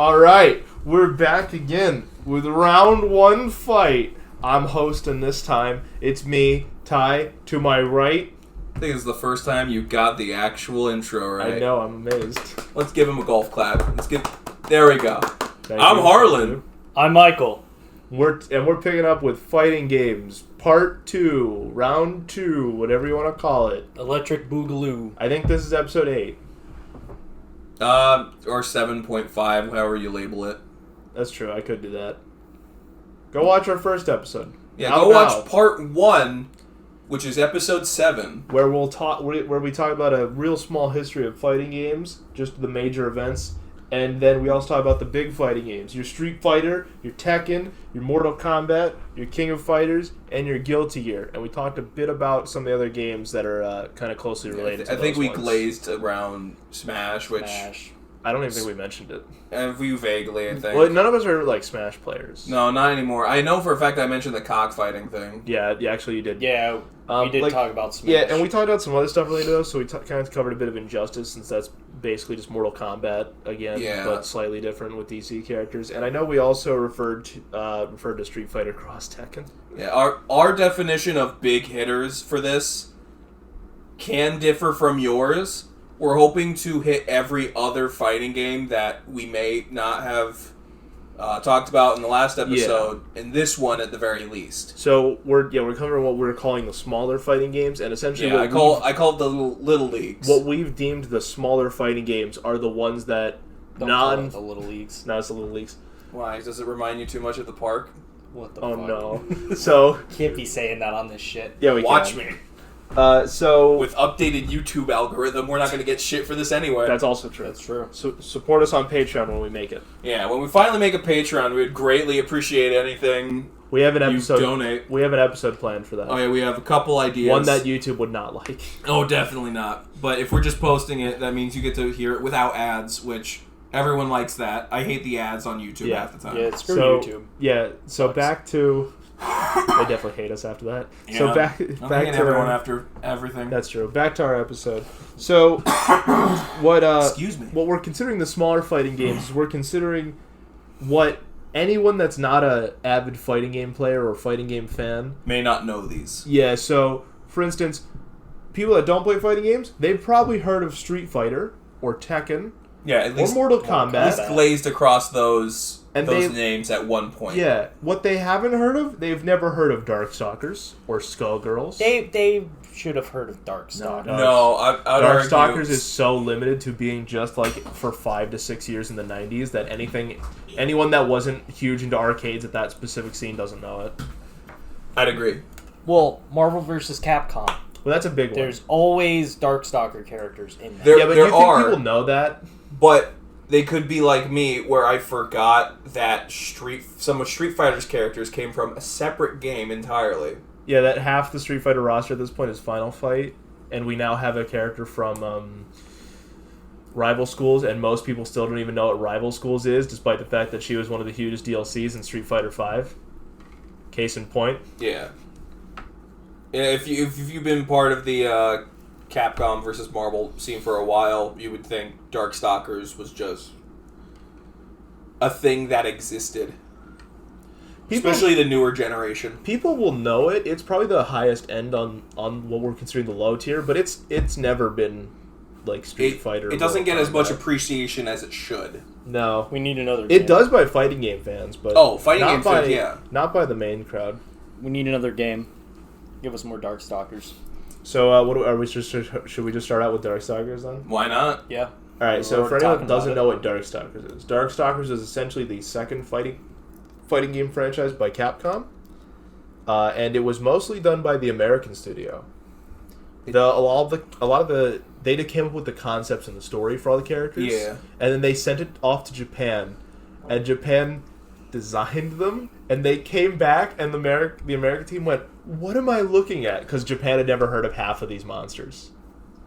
Alright, we're back again with round one fight. I'm hosting this time. It's me, Ty, to my right. I think it's the first time you got the actual intro right. I know, I'm amazed. Let's give him a golf clap. There we go. Thank I'm you. Harlan. I'm Michael. We're picking up with fighting games, part 2, round 2, whatever you want to call it. Electric Boogaloo. I think this is episode 8. Or 7.5, however you label it. That's true, I could do that. Go watch our first episode. Yeah, Out go now, watch part 1, which is episode 7. where we talk about a real small history of fighting games, just the major events, and then we also talk about the big fighting games. Your Street Fighter, your Tekken, your Mortal Kombat, your King of Fighters, and your Guilty Gear. And we talked a bit about some of the other games that are kind of closely related to I think those we ones. glazed around Smash, which... Smash. I don't even think we mentioned it. We vaguely, I think. Well, none of us are like Smash players. No, not anymore. I know for a fact I mentioned the cockfighting thing. Yeah, actually you did. Yeah, we did like- talk about Smash. Yeah, and we talked about some other stuff related to those, so we kind of covered a bit of Injustice, since that's basically just Mortal Kombat again, Yeah. but slightly different with DC characters. And I know we also referred to Street Fighter Cross Tekken. Yeah, our definition of big hitters for this can differ from yours. We're hoping to hit every other fighting game that we may not have talked about in the last episode, and this one at the very least. So we're covering what we're calling the smaller fighting games, and essentially Yeah, I call it the little leagues. what we've deemed the smaller fighting games are the ones that Don't call it the Little Leagues. no, it's the little leagues. Why does it remind you too much of the park? What the Oh fuck? no! So Can't be saying that on this shit. yeah, we Watch can. me. So With updated YouTube algorithm, we're not going to get shit for this anyway. that's also true. That's true. So support us on Patreon when we make it. Yeah, when we finally make a Patreon, we would greatly appreciate anything We have an you episode. donate. We have an episode planned for that. Oh yeah, we have a couple ideas. One that YouTube would not like. Oh, definitely not. But if we're just posting it, that means you get to hear it without ads, which everyone likes that. I hate the ads on YouTube Yeah. half the time. Yeah, screw So YouTube. yeah, so back to. They definitely hate us after that. Yeah. So back I'm to hating everyone after everything. That's true. Back to our episode. So, what Excuse me. what we're considering the smaller fighting games is we're considering what anyone that's not a avid fighting game player or fighting game fan. May not know these. Yeah. So, for instance, people that don't play fighting games, they've probably heard of Street Fighter or Tekken Yeah, at or least, Mortal Mortal Kombat. at least glazed across those And those they- names at one point. Yeah. What they haven't heard of, they've never heard of Darkstalkers or Skullgirls. They should have heard of Darkstalkers. No, I'd argue... Darkstalkers is so limited to being just like for 5 to 6 years in the 90s that anyone that wasn't huge into arcades at that specific scene doesn't know it. I'd agree. Well, Marvel vs. Capcom. Well, that's a big one. There's always Darkstalker characters in there. There- Yeah, but you think are. people know that? But they could be like me, where I forgot that some of Street Fighter's characters came from a separate game entirely. Yeah, that half the Street Fighter roster at this point is Final Fight, and we now have a character from Rival Schools, and most people still don't even know what Rival Schools is, despite the fact that she was one of the hugest DLCs in Street Fighter V. Case in point. Yeah. Yeah, if you've been part of the Capcom versus Marvel scene for a while, you would think Darkstalkers was just a thing that existed. Especially the newer generation. People will know it. It's probably the highest end on what we're considering the low tier, but it's never been like Street Fighter. It doesn't get as much Kombat. appreciation as it should. No, We need another it game. does by fighting game fans, but Fighting not game by, fans, yeah. not by the main crowd. We need another game. Give us more Darkstalkers. So, what are we just? Should we just start out with Darkstalkers then? Why not? Yeah. All right. So, We're for anyone talking that doesn't about know what Darkstalkers is, Darkstalkers is essentially the second fighting game franchise by Capcom, and it was mostly done by the American studio. A lot of the they came up with the concepts and the story for all the characters. Yeah. And then they sent it off to Japan, and Japan designed them, and they came back, and the American team went, "What am I looking at?" Because Japan had never heard of half of these monsters.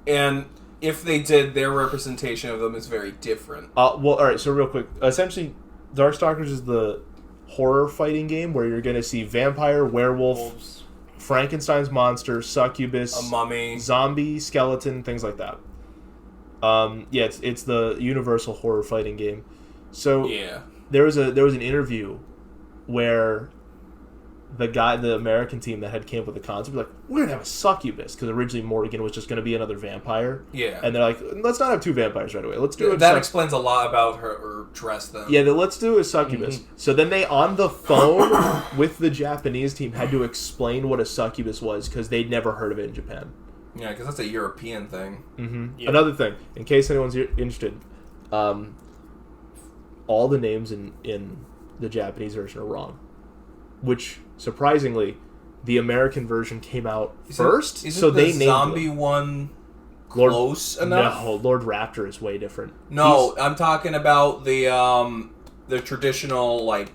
And if they did, their representation of them is very different. Well, all right. So real quick, essentially, Darkstalkers is the horror fighting game where you're going to see vampire, werewolf, Wolves. Frankenstein's monster, succubus, A mummy. zombie, skeleton, things like that. Yeah, it's the universal horror fighting game. So Yeah. there was an interview where the American team that came up with the concept, was like, we're gonna have a succubus, because originally Morgan was just gonna be another vampire. Yeah. And they're like, let's not have two vampires right away. Let's do it. That explains a lot about her dress, then. Yeah, let's do a succubus. So then they, on the phone with the Japanese team, had to explain what a succubus was, because they'd never heard of it in Japan. Yeah, because that's a European thing. Mm-hmm. Yep. Another thing, in case anyone's interested, all the names in the Japanese version are wrong. Which, surprisingly, the American version came out first, so they named zombie them. one Lord, close enough? No, Lord Raptor is way different. No, I'm talking about the traditional, like,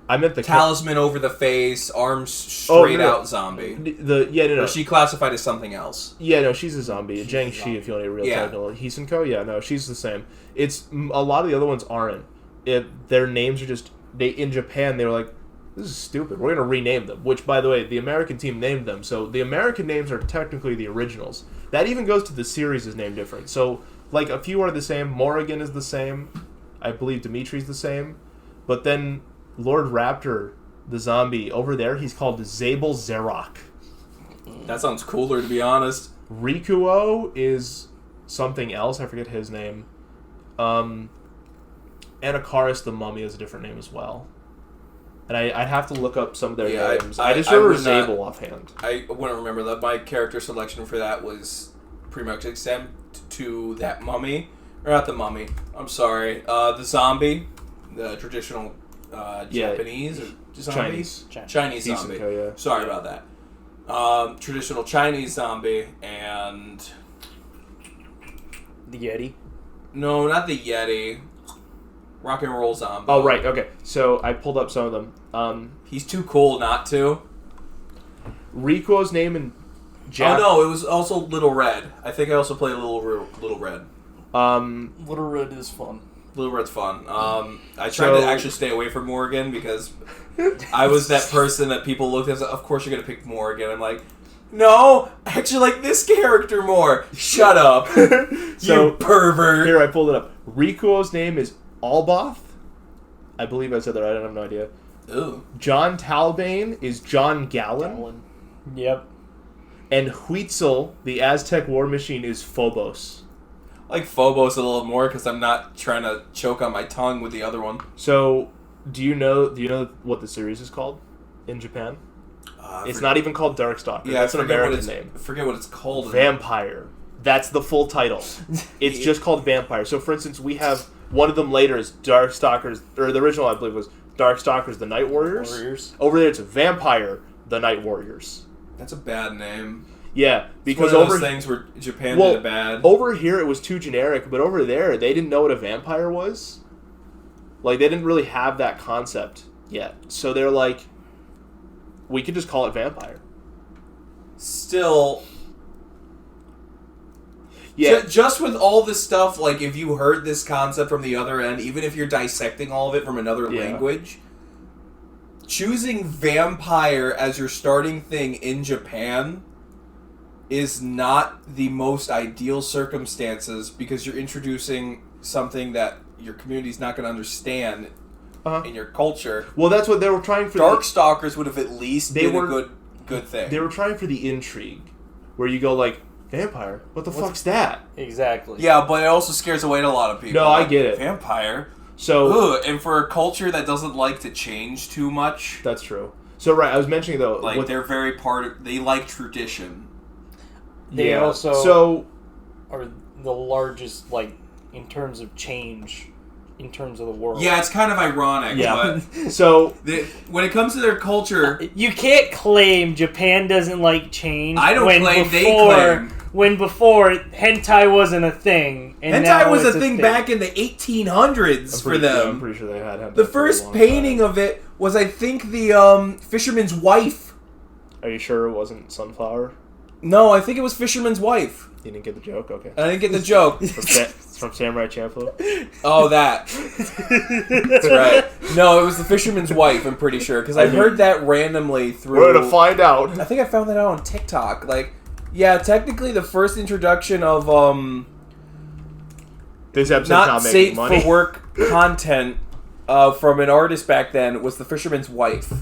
I meant the talisman over the face, arms straight out zombie. No. She classified as something else. Yeah, no, she's a zombie. Zhang Shi, if you want a real technical. Hisenko, yeah, no, she's the same. It's a lot of the other ones aren't. Their names are just in Japan. They were like, this is stupid. We're gonna rename them. Which, by the way, the American team named them. So the American names are technically the originals. That even goes to the series' name different. So like a few are the same. Morrigan is the same. I believe Dimitri's the same. But then Lord Raptor, the zombie over there, he's called Zabel Zerok. That sounds cooler, to be honest. Rikuo is something else. I forget his name. Anakaris the Mummy is a different name as well. And I'd have to look up some of their names. I just remember Zabel offhand. I wouldn't remember that. My character selection for that was pretty much exempt to that mummy. Or not the mummy. I'm sorry. The zombie. The traditional Japanese or zombie? Chinese zombie. Yeah. Sorry about that. Traditional Chinese zombie and... The Yeti? No, not the Yeti. Rock and roll zombie. Oh, right. Okay. So I pulled up some of them. He's too cool not to. Rikuo's name in Oh, no. It was also Little Red. I think I also played Little Red. Little Red is fun. Little Red's fun. I tried to actually stay away from Morgan because I was that person that people looked at. Of course, you're gonna pick Morgan. I'm like, no, I actually like this character more. Shut up, So, you pervert. Here, I pulled it up. Rikuo's name is Alboth. I believe I said that right. I have no idea. Ooh. John Talbane is John Gallen. Yep. And Huitzel, the Aztec war machine, is Phobos. I like Phobos a little more because I'm not trying to choke on my tongue with the other one. So, do you know what the series is called in Japan? It's not even called Darkstalker. Yeah, that's an American name. I forget what it's called. Vampire. That's the full title. It's just called Vampire. So, for instance, we have one of them later is Darkstalkers, or the original I believe was Darkstalkers: The Night Warriors. Over there, it's Vampire: The Night Warriors. That's a bad name. Yeah, because it's one of those things where Japan did it bad. Over here, it was too generic, but over there, they didn't know what a vampire was. Like, they didn't really have that concept yet. So they're like, we could just call it Vampire. Still, yeah. Just with all this stuff, like, if you heard this concept from the other end, even if you're dissecting all of it from another language, choosing vampire as your starting thing in Japan is not the most ideal circumstances because you're introducing something that your community's not going to understand in your culture. Well, that's what they were trying for. Darkstalkers would have at least been a good thing. They were trying for the intrigue, where you go like, vampire? What the fuck's that? Exactly. Yeah, but it also scares away a lot of people. No, I get it. Vampire? So, and for a culture that doesn't like to change too much. That's true. So, right, I was mentioning, though... Like, they're very they like tradition. They also are the largest, like, in terms of change, in terms of the world. Yeah, it's kind of ironic. Yeah. But so... when it comes to their culture... You can't claim Japan doesn't like change. I don't claim, they claim. When before, hentai wasn't a thing. And hentai was a thing back in the 1800s for them. I'm pretty sure they had hentai. The first painting of it was, I think, the Fisherman's Wife. Are you sure it wasn't Sunflower? No, I think it was Fisherman's Wife. You didn't get the joke? Okay. I didn't get the joke. From Samurai Champloo? Oh, that. That's right. No, it was the Fisherman's Wife, I'm pretty sure. Because I heard that randomly through... We're going to find out. I think I found that out on TikTok. Like, yeah, technically the first introduction of This episode's not making safe money. for work content from an artist back then was The Fisherman's Wife.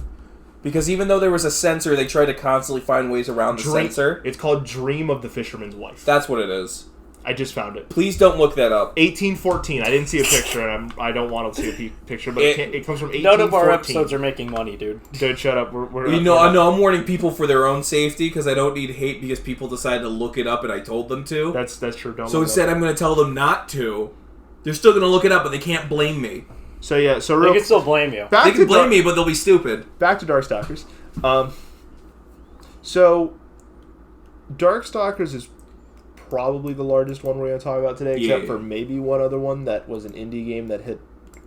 Because even though there was a censor, they tried to constantly find ways around the censor. It's called Dream of the Fisherman's Wife. That's what it is. I just found it. Please don't look that up. 1814. I didn't see a picture, and I don't want to see a picture, but it comes from 1814. None of our episodes are making money, dude. Dude, shut up. We're I'm warning people for their own safety because I don't need hate because people decided to look it up and I told them to. That's true. So instead, I'm going to tell them not to. They're still going to look it up, but they can't blame me. So yeah, so they can still blame you. They can blame me, but they'll be stupid. Back to Darkstalkers. So Darkstalkers is probably the largest one we're going to talk about today, except for maybe one other one that was an indie game that hit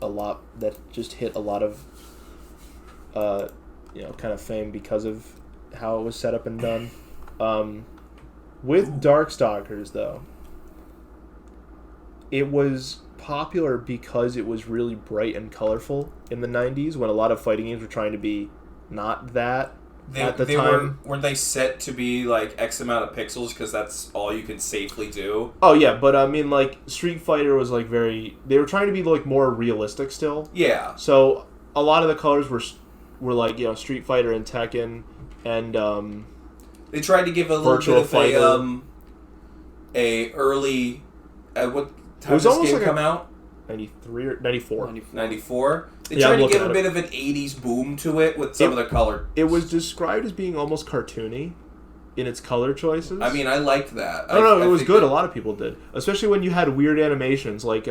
a lot of kind of fame because of how it was set up and done. With Darkstalkers, though, it was popular because it was really bright and colorful in the 90s when a lot of fighting games were trying to be not that at the time. Weren't they set to be like X amount of pixels because that's all you can safely do? Oh yeah, but I mean, like, Street Fighter was like they were trying to be like more realistic still. Yeah. So a lot of the colors were like, Street Fighter and Tekken, and they tried to give a little bit of a early what time did this game come out? 93 or 94. 94. They tried to give a bit of an 80s boom to it with some of the color. It was described as being almost cartoony in its color choices. I mean, I liked that. No, it was good. A lot of people did, especially when you had weird animations like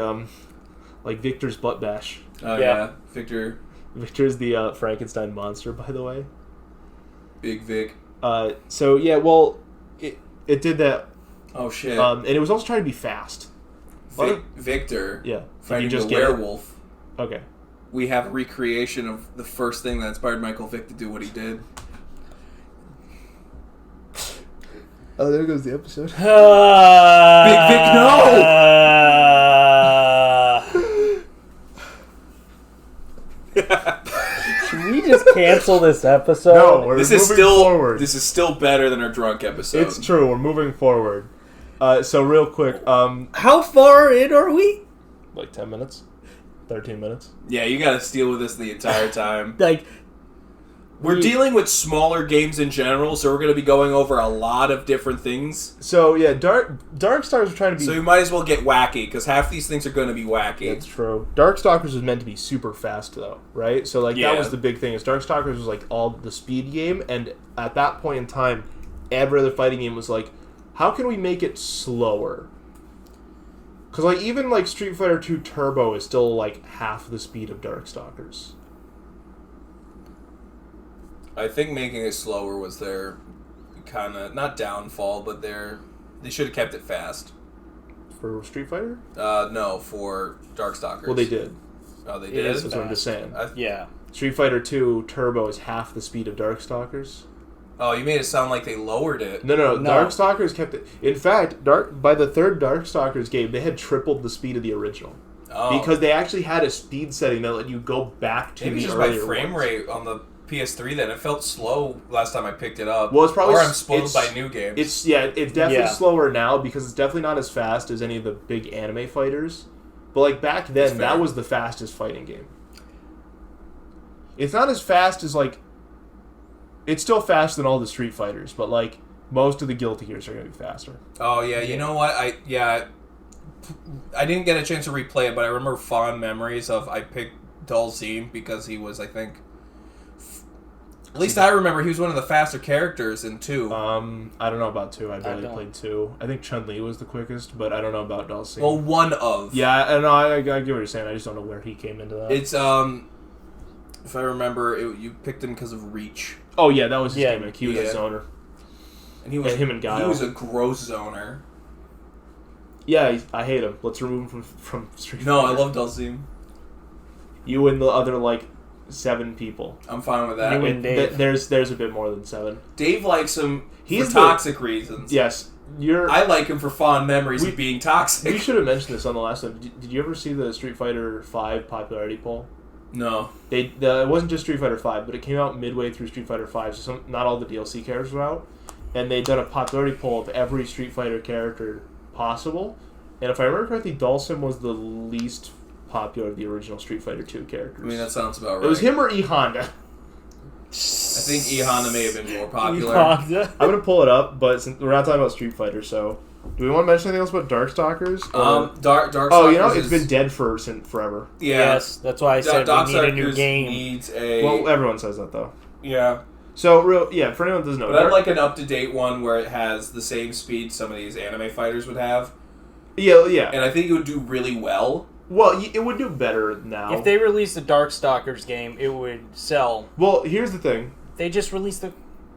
Victor's butt bash. Oh yeah, Victor. Victor's the Frankenstein monster, by the way. Big Vic. So yeah, well, it did that. Oh shit. And it was also trying to be fast. Victor. Yeah. Fighting the werewolf. Okay. We have a recreation of the first thing that inspired Michael Vick to do what he did. Oh, there goes the episode. Big Vic, no! Should we just cancel this episode? No, we're moving forward. This is still better than our drunk episode. It's true. We're moving forward. So real quick, how far in are we? Like 10 minutes, 13 minutes. Yeah, you got to deal with this the entire time. We're dealing with smaller games in general, so we're going to be going over a lot of different things. So yeah, Darkstalkers are trying to be. So you might as well get wacky because half these things are going to be wacky. That's true. Darkstalkers was meant to be super fast though, right? So that was the big thing. Is Darkstalkers was like all the speed game, and at that point in time, every other fighting game was like, how can we make it slower? Because even Street Fighter 2 Turbo is still half the speed of Darkstalkers. I think making it slower was their kind of not downfall, but they should have kept it fast. For Street Fighter? No, for Darkstalkers. Well, they did. Oh, they did? That's what I'm just saying. Yeah. Street Fighter 2 Turbo is half the speed of Darkstalkers. Oh, you made it sound like they lowered it. No. Darkstalkers kept it. In fact, by the third Darkstalkers game, they had tripled the speed of the original. Oh. Because they actually had a speed setting that let you go back to the earlier ones. Maybe just my frame rate on the PS3 then. It felt slow last time I picked it up. Well, it's probably... Or I'm spoiled by new games. It's definitely slower now because it's definitely not as fast as any of the big anime fighters. But back then, that was the fastest fighting game. It's not as fast as it's still faster than all the Street Fighters, but most of the Guilty Gears are going to be faster. Oh yeah, you know what? I didn't get a chance to replay it, but I remember fond memories of I picked Dhalsim because he was, I think, at least I remember he was one of the faster characters in 2. I don't know about 2. I barely played 2. I think Chun-Li was the quickest, but I don't know about Dhalsim. Well, one of. Yeah, I get what you're saying. I just don't know where he came into that. It's if I remember, you picked him because of Reach. Oh yeah, that was his gimmick. He was a zoner. And him and Guile. He was a gross zoner. Yeah, I hate him. Let's remove him from Street Fighter. No, I love Dhalsim. You and the other 7 people. I'm fine with that. You and Dave. There's a bit more than 7. Dave likes him for toxic reasons. Yes. I like him for fond memories of being toxic. We should have mentioned this on the last one. Did you ever see the Street Fighter 5 popularity poll? No. It wasn't just Street Fighter 5, but it came out midway through Street Fighter 5, so not all the DLC characters were out. And they'd done a popularity poll of every Street Fighter character possible, And if I remember correctly, Dhalsim was the least popular of the original Street Fighter 2 characters. I mean, that sounds about right. It was him or E Honda. I think E Honda may have been more popular. I'm going to pull it up, but since we're not talking about Street Fighter, so... Do we want to mention anything else about Darkstalkers? Darkstalkers. Oh, you know, it's been dead forever. Yeah. Yes, that's why I said we need a new game. Needs a... Well, everyone says that, though. Yeah. So, for anyone who doesn't know... But I'd like an up-to-date one where it has the same speed some of these anime fighters would have. Yeah. And I think it would do really well. Well, it would do better now. If they released a Darkstalkers game, it would sell. Well, here's the thing. They just released the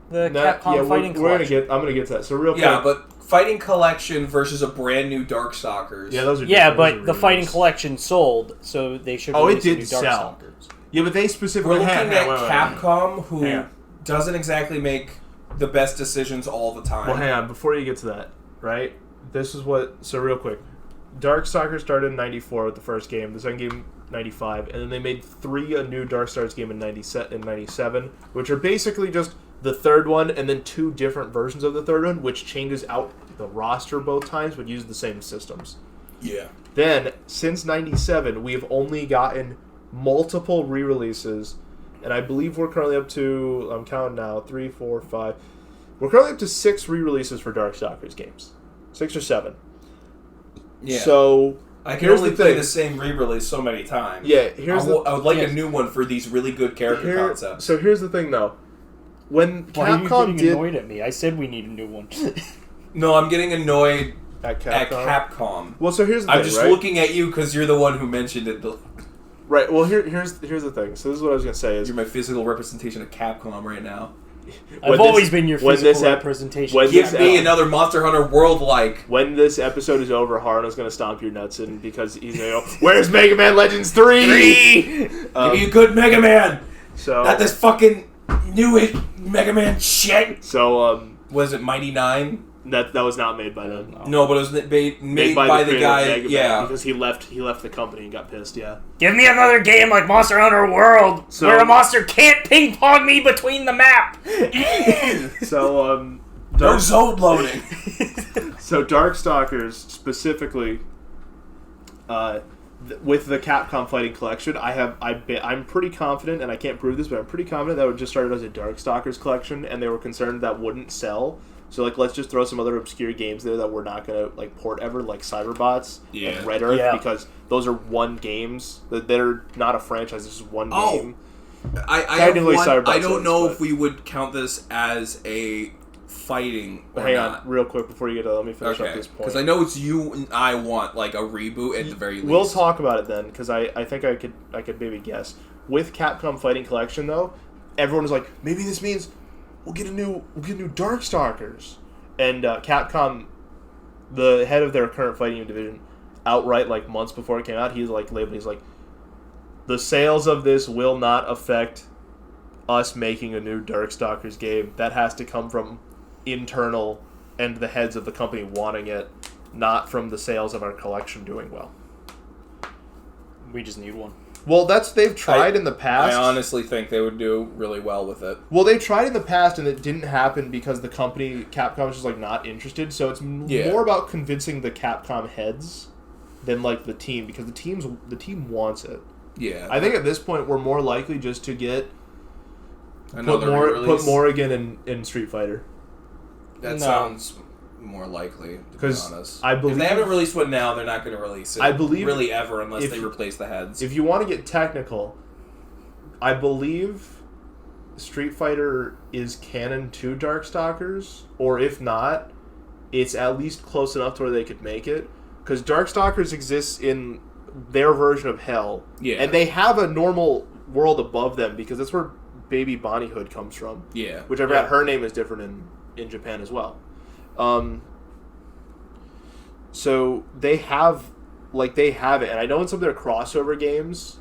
Capcom Fighting Collection. I'm gonna get to that. So real quick. Yeah, but Fighting Collection versus a brand new Darkstalkers. Yeah, those are. Yeah, but the Fighting Collection sold, so they should. Oh, it did new sell. Yeah, but they specifically. We're looking at Capcom, who doesn't exactly make the best decisions all the time. Well, hang on. Before you get to that, right? This is what. So real quick, Darkstalkers started in '94 with the first game. The second game. 95, and then they made a new Darkstalkers game in 97, which are basically just the third one and then 2 different versions of the third one, which changes out the roster both times but uses the same systems. Yeah. Then, since 97, we have only gotten multiple re-releases, and I believe we're currently up to, I'm counting now, 3, 4, 5, we're currently up to 6 re-releases for Darkstalkers games. 6 or 7. Yeah. So... I can only play the same re-release so many times. Yeah, I would like a new one for these really good character concepts. So here's the thing, though. When Why Capcom are you getting annoyed at me? I said we need a new one. No, I'm getting annoyed at Capcom. Well, so here's the thing, I'm just looking at you because you're the one who mentioned it. Right. Well, here's the thing. So this is what I was gonna say is you're my physical representation of Capcom right now. I've always been your physical representation. Give me another Monster Hunter World-like. When this episode is over, Harno's going to stomp your nuts in because he's going to go, where's Mega Man Legends 3? Give me a good Mega Man! So not this fucking new Mega Man shit! So, was it Mighty 9? That was not made by them. No, but it was made by the guy, yeah. Because he left the company and got pissed, yeah. Give me another game like Monster Hunter World, where a monster can't ping-pong me between the map! So, no zone loading! So, Darkstalkers, specifically, with the Capcom Fighting Collection, I'm pretty confident, and I can't prove this, but I'm pretty confident that it would just started as a Darkstalkers collection, and they were concerned that wouldn't sell. So, let's just throw some other obscure games there that we're not going to, port ever, like Cyberbots and Red Earth, because those are one games. They're not a franchise, this is one game. I don't know if we would count this as a fighting or hang not. on, real quick, before you get to let me finish up this point. Because I know it's you and I want, a reboot at the very least. We'll talk about it then, because I think I could maybe guess. With Capcom Fighting Collection, though, everyone was like, maybe this means... We'll get a new Darkstalkers, and Capcom, the head of their current fighting division, outright months before it came out, he's the sales of this will not affect us making a new Darkstalkers game. That has to come from internal and the heads of the company wanting it, not from the sales of our collection doing well. We just need one. Well, they've tried in the past. I honestly think they would do really well with it. Well, they tried in the past, and it didn't happen because the company, Capcom, was just, not interested. So it's more about convincing the Capcom heads than, the team, because the team wants it. Yeah. I think at this point, we're more likely just to get... Put Morrigan in Street Fighter. That sounds... more likely, to be honest. I believe, if they haven't released one now, they're not going to release it. I believe really ever unless they replace the heads. If you want to get technical, I believe Street Fighter is canon to Darkstalkers, or if not, it's at least close enough to where they could make it. Because Darkstalkers exists in their version of Hell, and they have a normal world above them because that's where Baby Bonnie Hood comes from. Yeah, which I forgot her name is different in Japan as well. So they have it, and I know in some of their crossover games,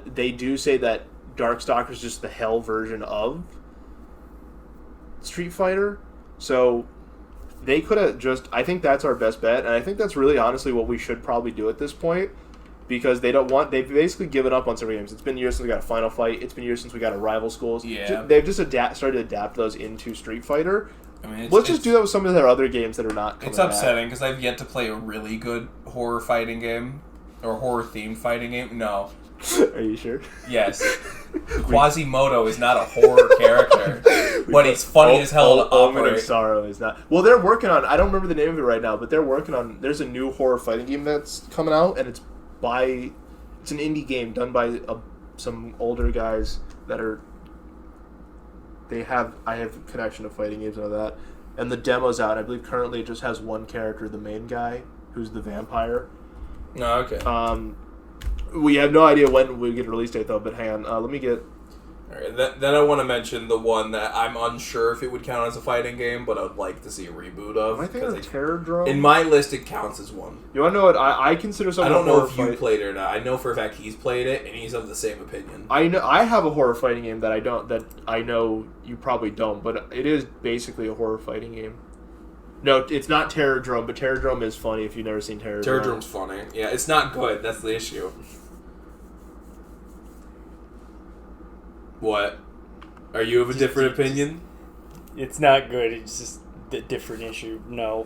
they do say that Darkstalkers is just the Hell version of Street Fighter. So they could have I think that's our best bet, and I think that's really honestly what we should probably do at this point, because they've basically given up on some games. It's been years since we got a Final Fight. It's been years since we got a Rival Schools. Yeah. They've just started to adapt those into Street Fighter. I mean, let's just do that with some of their other games that are not coming It's upsetting because I've yet to play a really good horror fighting game. Or horror-themed fighting game. No. Are you sure? Yes. Quasimodo is not a horror character. But he's funny as hell to Omen operate. of Sorrow is not. Well, they're working on... I don't remember the name of it right now, but they're working on... There's a new horror fighting game that's coming out, and it's by... It's an indie game done by some older guys that are... I have a connection to fighting games and all that. And the demo's out. I believe currently it just has one character, the main guy, who's the vampire. Oh, okay. We have no idea when we get a release date, though, but hang on. Let me get... Alright, then I want to mention the one that I'm unsure if it would count as a fighting game, but I'd like to see a reboot of. Am I thinking of Terror Drone? In my list, it counts as one. You want to know what I consider something? I don't know if you played it or not. I know for a fact he's played it, and he's of the same opinion. I know I have a horror fighting game that I know you probably don't, but it is basically a horror fighting game. No, it's not Terror Drone, but Terror Drone is funny if you've never seen Terror Drone. Terror Drone's funny. Yeah, it's not good. That's the issue. What? Are you of a different opinion? It's not good. It's just a different issue. No.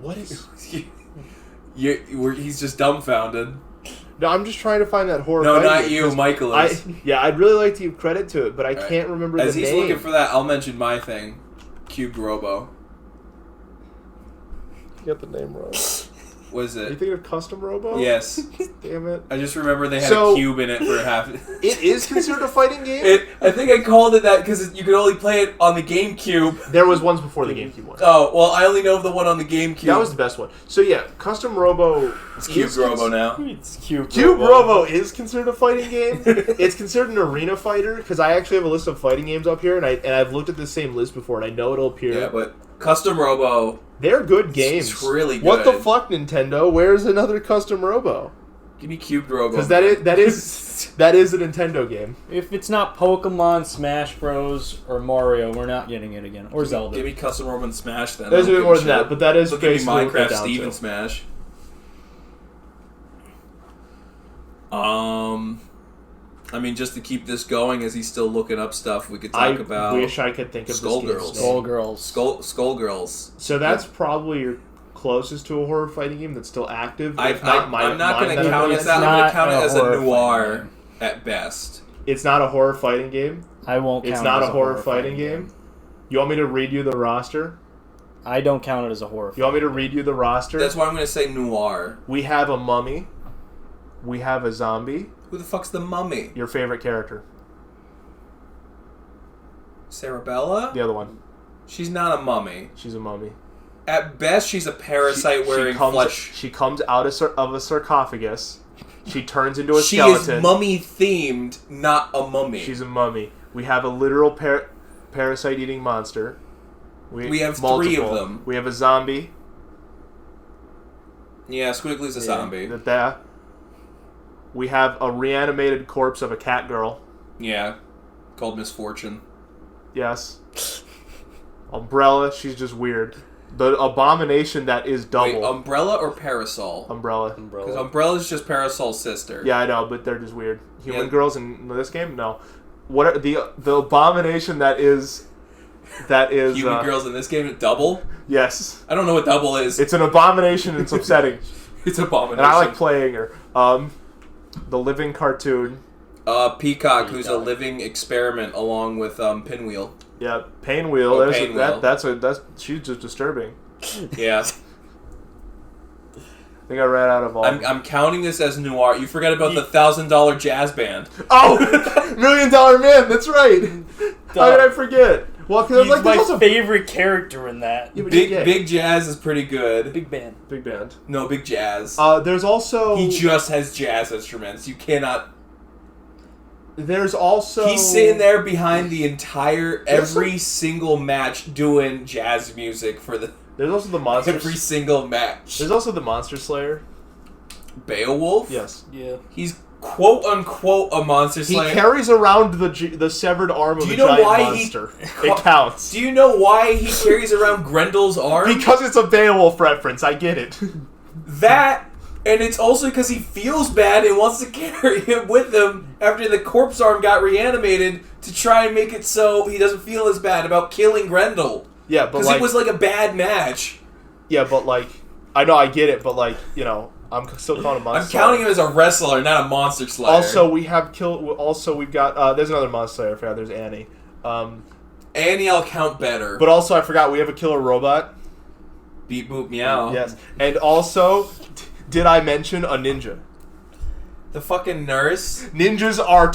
What is... He's just dumbfounded. No, I'm just trying to find that horror No, fighting not game, you, Michael is. I'd really like to give credit to it, but I can't remember the name. As he's looking for that, I'll mention my thing. Cubed Robo. You got the name wrong. Was Are you it? thinking of Custom Robo? Yes. Damn it. I just remember they had a cube in it for half. It is considered a fighting game? I think I called it that because you could only play it on the GameCube. There was ones before the GameCube one. Oh, well, I only know of the one on the GameCube. That was the best one. So yeah, Custom Robo... It's Cubed Robo now. It's Cube Robo is considered a fighting game. It's considered an arena fighter, because I actually have a list of fighting games up here, and I've looked at this same list before, and I know it'll appear. Yeah, but Custom Robo... They're good games. It's really good. What the fuck, Nintendo? Where's another Custom Robo? Give me Cubed Robo. Because that is a Nintendo game. If it's not Pokemon, Smash Bros, or Mario, we're not getting it again. Or Zelda. Give me Custom Robo and Smash then. There's a bit more than that, but that is Give me basically Minecraft Steve and Smash. I mean, just to keep this going, as he's still looking up stuff, we could talk about. I wish I could think of Skullgirls. Skullgirls. So that's probably your closest to a horror fighting game that's still active. I'm not going to count it. I'm going to count it as a noir at best. It's not a horror fighting game. I won't. It's not a horror fighting game. You want me to read you the roster? I don't count it as a horror. You want me to read you the roster? That's why I'm going to say noir. We have a mummy. We have a zombie. Who the fuck's the mummy? Your favorite character. Sarabella? The other one. She's not a mummy. She's a mummy. At best, she's a parasite wearing flesh. She comes out of a sarcophagus. She turns into a skeleton. She is mummy-themed, not a mummy. She's a mummy. We have a literal parasite-eating monster. We have multiple. 3 of them. We have a zombie. Yeah, Squiggly's a zombie. We have a reanimated corpse of a cat girl. Yeah, called Misfortune. Yes. Umbrella, she's just weird. The abomination that is double. Wait, Umbrella or Parasol? Umbrella. Because Umbrella's just Parasol's sister. Yeah, I know, but they're just weird. Human girls in this game? No. What are the abomination that is Human girls in this game? Double? Yes. I don't know what double is. It's an abomination. It's upsetting. It's abomination. And I like playing her. The living cartoon. Peacock, who's a living experiment along with Pinwheel. Yeah, Painwheel. Oh, Painwheel. She's just disturbing. Yeah. I think I ran out of all. I'm counting this as noir. You forgot about the $1,000 jazz band. Oh, $1 Million Man. That's right. How did I forget? Well, because he's my favorite character in that. Yeah, Big Jazz is pretty good. Big Band. No, Big Jazz. There's also... He just has jazz instruments. You cannot... There's also... He's sitting there behind the every single match doing jazz music for the... There's also the Monster... Every single match. There's also the Monster Slayer. Beowulf? Yes. Yeah. He's quote-unquote a monster slayer. He carries around the severed arm of a giant monster. It counts. Do you know why he carries around Grendel's arm? Because it's a Beowulf reference. I get it. That And it's also because he feels bad and wants to carry him with him after the corpse arm got reanimated to try and make it so he doesn't feel as bad about killing Grendel. Yeah, but because it was like a bad match. Yeah, but like, I know I get it, but like, you know, I'm still calling him monster. I'm counting him as a wrestler, not a monster slayer. Also, we've got. There's another monster slayer. I forgot. There's Annie. Annie, I'll count better. But also, I forgot we have a killer robot. Beep boop meow. Yes, and also, did I mention a ninja? The fucking nurse. Ninjas are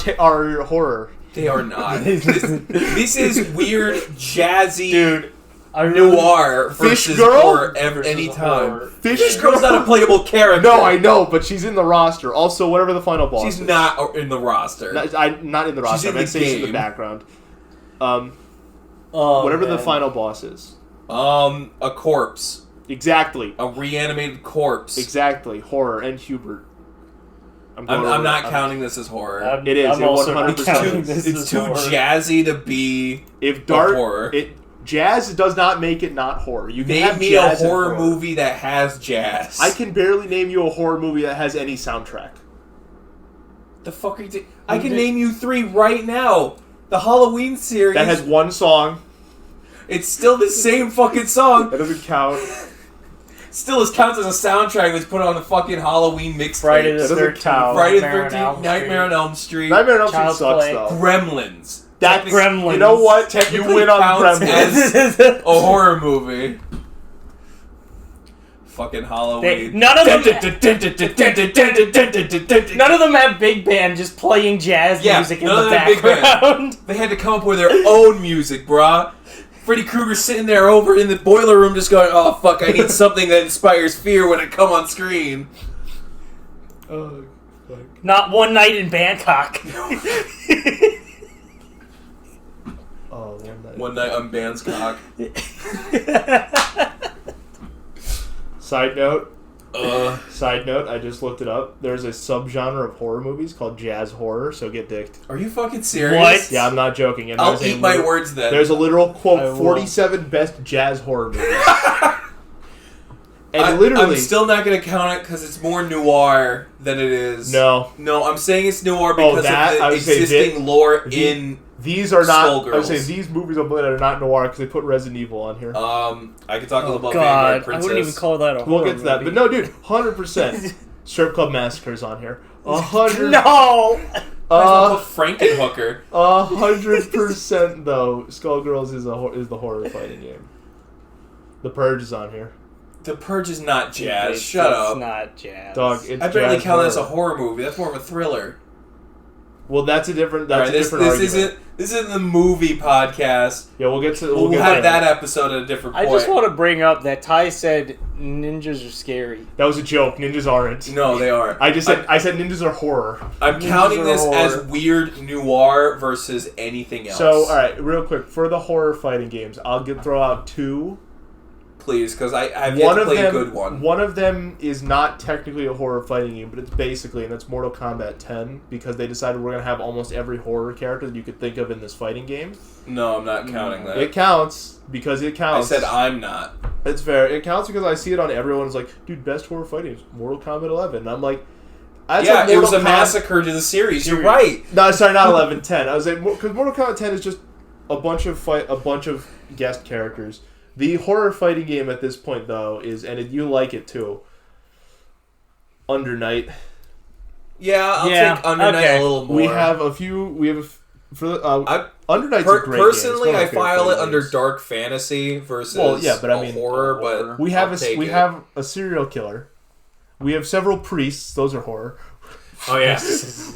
horror. They are not. This is weird, jazzy, dude. Noir versus Fish Girl? horror anytime. Fish Girl's not a playable character. No, I know, but she's in the roster. Also, whatever the final boss She's is. not in the roster. Not in the roster. She's in the background. Whatever the final boss is. A corpse. Exactly. A reanimated corpse. Exactly. Horror and Hubert. I'm not counting this as horror. It is. I'm also 100%. counting this It's as too horror. jazzy to be horror. Jazz does not make it not horror. You can name have me jazz a horror movie that has jazz. I can barely name you a horror movie that has any soundtrack. The fuck are you I can name you 3 right now. The Halloween series. That has one song. It's still the same fucking song. That doesn't count. Still counts as a soundtrack that's put on the fucking Halloween mixtape. Friday the 13th. Friday the 13th. Nightmare on Elm Street. Nightmare on Elm Street Child's sucks Play. though. Gremlins. That's Gremlins. You know what? You Technically win on counts Gremlins. as a horror movie. Fucking Halloween. None of them have big band just playing jazz music in the background. They had to come up with their own music, brah. Freddy Krueger's sitting there over in the boiler room just going, oh fuck, I need something that inspires fear when I come on screen. Oh, fuck. Not One Night in Bangkok. Oh, One Night on Bandscock. Side note, I just looked it up. There's a subgenre of horror movies called jazz horror, so get dicked. Are you fucking serious? What? Yeah, I'm not joking. And I'll eat my words then. There's a literal quote, 47 best jazz horror movies. And literally... I'm still not going to count it because it's more noir than it is... No, I'm saying it's noir because of the existing lore in... These are not... Skullgirls. I would say these movies on Blade are not noir because they put Resident Evil on here. I could talk a little about God, Vanguard Princess. I wouldn't even call that a horror We'll get to that. movie. But no, dude, 100%. Strip Club Massacre's on here. 100... No! Frankenhooker. 100% though. Skullgirls is the horror fighting game. The Purge is on here. The Purge is not jazz. Shut up. It's not jazz. Dog, it's I barely jazz count that as horror. a horror movie. That's more of a thriller. Well, that's a different. That's All right, a different argument. This isn't the movie podcast. Yeah, we'll get to. We'll get have to that episode at a different point. I just want to bring up that Ty said ninjas are scary. That was a joke. Ninjas aren't. No, they are. I said ninjas are horror. I'm Ninjas counting are this horror. as weird noir versus anything else. So, all right, real quick for the horror fighting games, I'll throw out 2. Please, because I've yet to play a good one. One of them is not technically a horror fighting game, but it's basically, and that's Mortal Kombat 10, because they decided we're going to have almost every horror character that you could think of in this fighting game. No, I'm not counting that. It counts, because it I counts. said I'm not. It's fair. It counts because I see it on everyone's like, dude, best horror fighting is Mortal Kombat 11. And I'm like, yeah, it was a massacre to the series. You're right. No, sorry, not 11, 10. I was like, because Mortal Kombat 10 is just a bunch of guest characters. The horror fighting game at this point, though, is, and you like it too, Under Night. Yeah, I'll take Under Night a little more. We have a few. Under Night's a great personally, game. I file it under dark fantasy versus horror. But we have a serial killer. We have several priests. Those are horror. Oh yeah,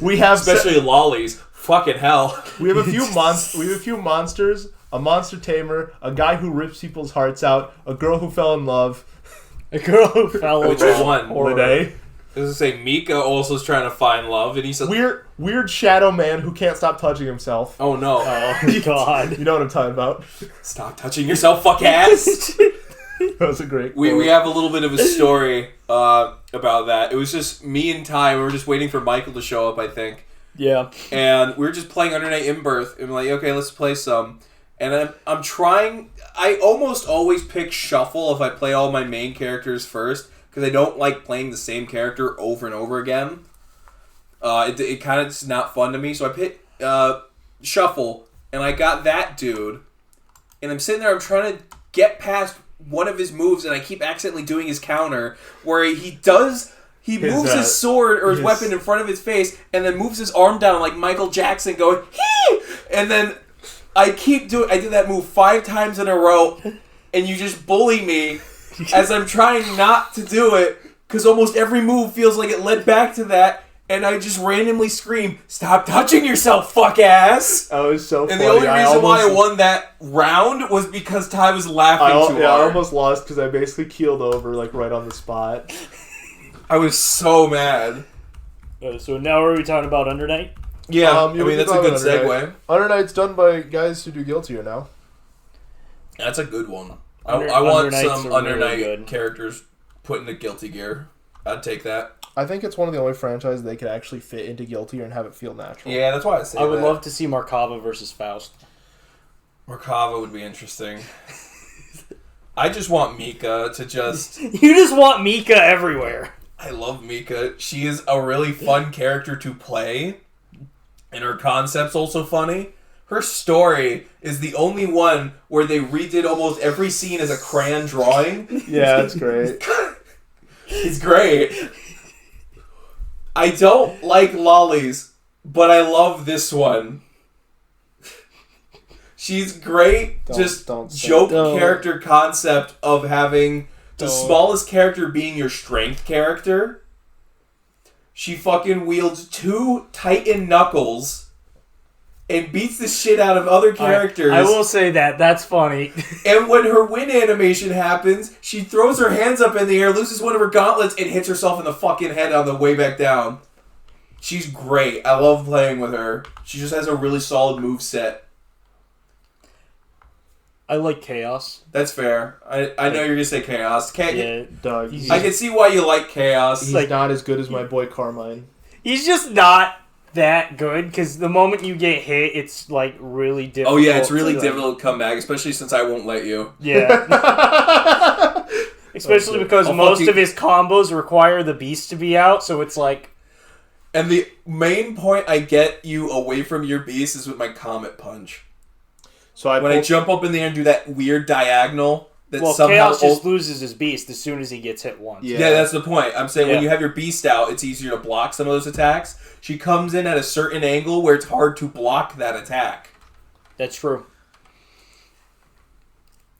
we have especially lollies. Fucking hell. We have a few monsters. A monster tamer, a guy who rips people's hearts out, a girl who fell in love. A girl who fell in love. Which one? Lene. I was gonna say Mika also is trying to find love, and he says weird shadow man who can't stop touching himself. Oh no! Oh God! You know what I'm talking about? Stop touching yourself, fuck ass. That was a great. We have a little bit of a story about that. It was just me and Ty. We were just waiting for Michael to show up, I think. Yeah. And we were just playing Under Night in Birth, and we're like, okay, let's play some. And I'm trying. I almost always pick shuffle if I play all my main characters first, because I don't like playing the same character over and over again. It kind of is not fun to me. So I picked Shuffle, and I got that dude. And I'm sitting there, I'm trying to get past one of his moves, and I keep accidentally doing his counter, where he moves his sword or his weapon in front of his face, and then moves his arm down like Michael Jackson going, hee! And then I did that move 5 times in a row, and you just bully me as I'm trying not to do it, because almost every move feels like it led back to that, and I just randomly scream, "Stop touching yourself, fuck ass!" That was so funny. And the only reason why I won that round was because Ty was laughing too hard. I almost lost because I basically keeled over, like, right on the spot. I was so mad. So now are we talking about Under Night? Yeah, I mean, that's a good segue. Under Night's done by guys who do Guilty Gear now. That's a good one. I want some Under Night characters put into Guilty Gear. I'd take that. I think it's one of the only franchises they could actually fit into Guilty Gear and have it feel natural. Yeah, that's why I say that. I would love to see Markava versus Faust. Markava would be interesting. I just want Mika to just... You just want Mika everywhere. I love Mika. She is a really fun character to play. And her concept's also funny. Her story is the only one where they redid almost every scene as a crayon drawing. Yeah, that's great. It's great. I don't like lollies, but I love this one. She's great. Joke character concept of having the smallest character being your strength character. She fucking wields 2 Titan knuckles and beats the shit out of other characters. I will say that's funny. And when her win animation happens, she throws her hands up in the air, loses one of her gauntlets, and hits herself in the fucking head on the way back down. She's great. I love playing with her. She just has a really solid move set. I like Chaos. That's fair. I know you're going to say Chaos. Yeah, Doug. I can see why you like Chaos. He's not as good as my boy Carmine. He's just not that good, because the moment you get hit, it's like really difficult. Oh yeah, it's really difficult to come back, especially since I won't let you. Yeah. Especially because most of his combos require the beast to be out, so it's like... And the main point I get you away from your beast is with my Comet Punch. So when I jump up in the air and do that weird diagonal... Chaos just loses his beast as soon as he gets hit once. Yeah, that's the point. I'm saying when you have your beast out, it's easier to block some of those attacks. She comes in at a certain angle where it's hard to block that attack. That's true.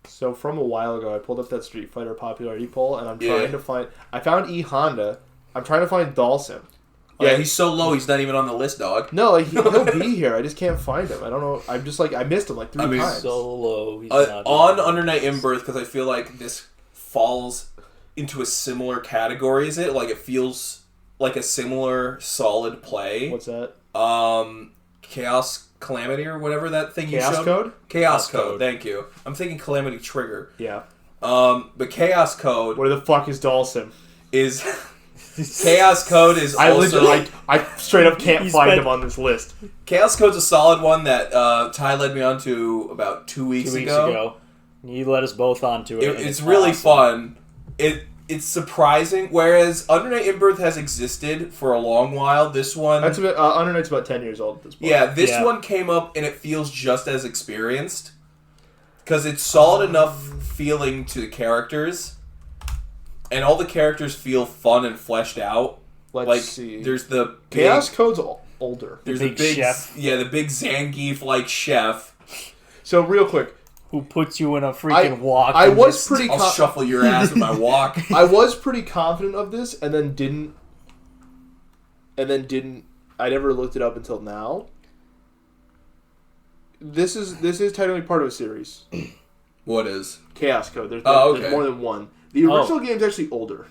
So from a while ago, I pulled up that Street Fighter popularity poll, and I'm trying to find... I found E Honda. I'm trying to find Dhalsim. Yeah, he's so low, he's not even on the list, dog. No, like he'll be here. I just can't find him. I don't know. I'm just like, I missed him like 3 times. So low. He's not on Under Night In-Birth, because I feel like this falls into a similar category, is it? Like, it feels like a similar solid play. What's that? Chaos Calamity or whatever that thing Chaos you showed? Code? Chaos Code, thank you. I'm thinking Calamity Trigger. Yeah. But Chaos Code... Where the fuck is Dhalsim? Is... Chaos Code is I straight up can't find him on this list. Chaos Code's a solid one that Ty led me on to about 2 weeks ago. You led us both onto it. It's really fun. It's surprising. Whereas Under Night In-Birth has existed for a long while, this one... Under Night's about 10 years old at this point. Yeah, this one came up and it feels just as experienced. Because it's solid enough feeling to the characters... And all the characters feel fun and fleshed out. Let's see. There's the Chaos Code's older. There's the big chef. Yeah, the big Zangief-like chef. So real quick, who puts you in a freaking walk? I was pretty. I'll shuffle your ass with my walk. I was pretty confident of this, and then didn't. I never looked it up until now. This is technically part of a series. What is Chaos Code? There's more than one. The original game's actually older.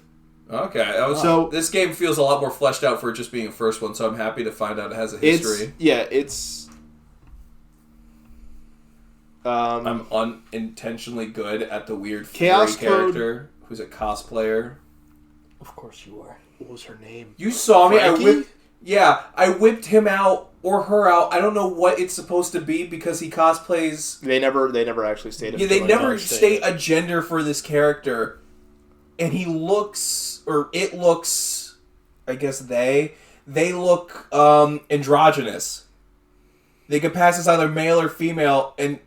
Okay. This game feels a lot more fleshed out for just being a first one, so I'm happy to find out it has a history. I'm unintentionally good at the weird Chaos character who's a cosplayer. Of course you are. What was her name? You saw me. Frankie? I whipped him out or her out. I don't know what it's supposed to be because he cosplays. They never actually stated. Yeah, they never state a gender for this character. and he looks, or it looks, I guess they look androgynous. They can pass as either male or female, and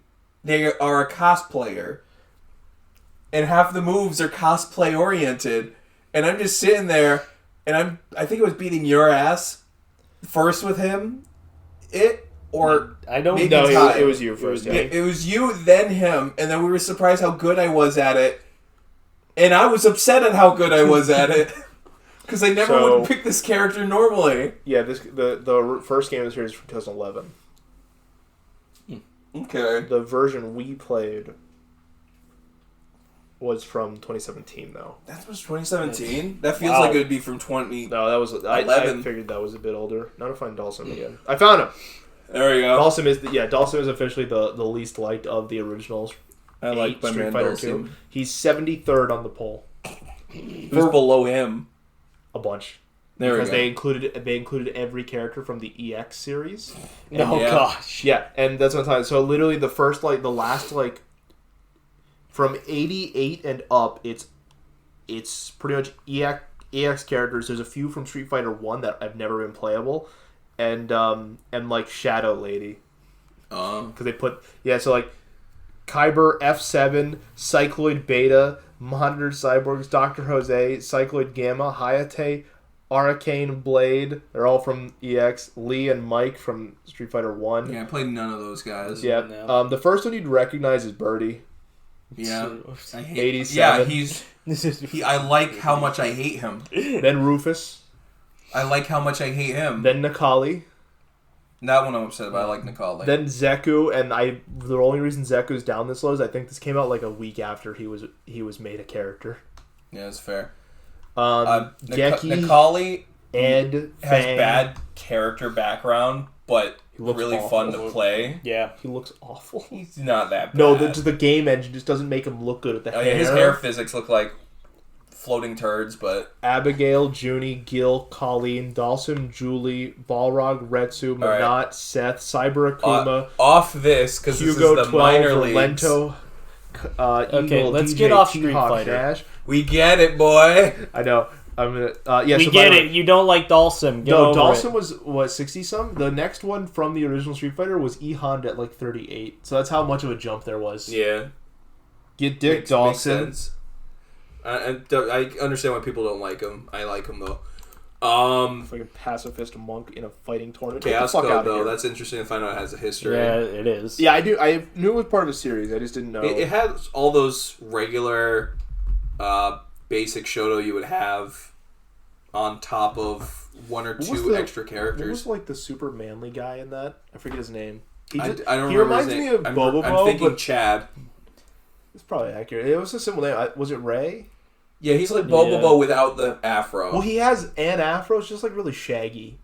they are a cosplayer. And half the moves are cosplay oriented. And I'm just sitting there, and I think it was beating your ass first with him. I don't know. It was you first. It was you, then him, and then we were surprised how good I was at it. And I was upset at how good I was at it. Because I never would pick this character normally. Yeah, the first game of the series is from 2011. Okay. The version we played was from 2017, though. That was 2017? That feels like it would be from 20... No, that was... I figured that was a bit older. Now to find Dhalsim again. I found him! There we go. Dhalsim is officially the least liked of the originals. I like my Street man Fighter Dhalsim. 2. He's 73rd on the poll. Who's below him? A bunch. Because they included every character from the EX series. Gosh. Yeah, and that's what I'm talking. So literally the last from 88 and up, it's pretty much EX characters. There's a few from Street Fighter 1 that have never been playable, and like Shadow Lady. Because they put so like Kyber F7, Cycloid Beta, Monitor Cyborgs, Dr. Jose, Cycloid Gamma, Hayate, Arcane Blade, they're all from EX. Lee and Mike from Street Fighter 1. Yeah, I played none of those guys. Yeah. No. The first one you'd recognize is Birdie. Yeah. I hate 87. Yeah, I like how much I hate him. Then Rufus. I like how much I hate him. Then Nikali. That one I'm upset about. I like Nikali. Then Zeku, and the only reason Zeku's down this low is I think this came out like a week after he was made a character. Yeah, that's fair. Geki, Nikali Ed has Fang. bad character background, but really awful. fun to play. Yeah. He looks awful. He's not that bad. No, the game engine just doesn't make him look good at the hair. Yeah, his hair physics look like floating turds, but... Abigail, Junie, Gil, Colleen, Dhalsim, Julie, Balrog, Retsu, Manat, Seth, Cyber Akuma, off this, because this is Hugo, the 12, minor leagues. Lento, Okay, let's DJ, get off Street T-Hawk, Fighter. Dash. We get it, boy. I know. I'm gonna. We get it. You don't like Dhalsim. No, Dhalsim was 60-some. The next one from the original Street Fighter was E Honda at like 38. So that's how much of a jump there was. Yeah. Get Dick Dhalsim. I understand why people don't like him. I like him though. Fucking pacifist monk in a fighting tournament. Chaos Code though, that's interesting to find out it has a history. Yeah, it is. Yeah, I do. I knew it was part of a series. I just didn't know. It has all those regular, basic Shoto you would have on top of one or two extra characters. What was like the super manly guy in that? I forget his name. I don't remember. He reminds his me name. of Bobobo. I'm thinking but Chad. It's probably accurate. It was a similar name. Was it Ray? Yeah, he's like Bobobo without the afro. Well, he has an afro. It's just like really shaggy.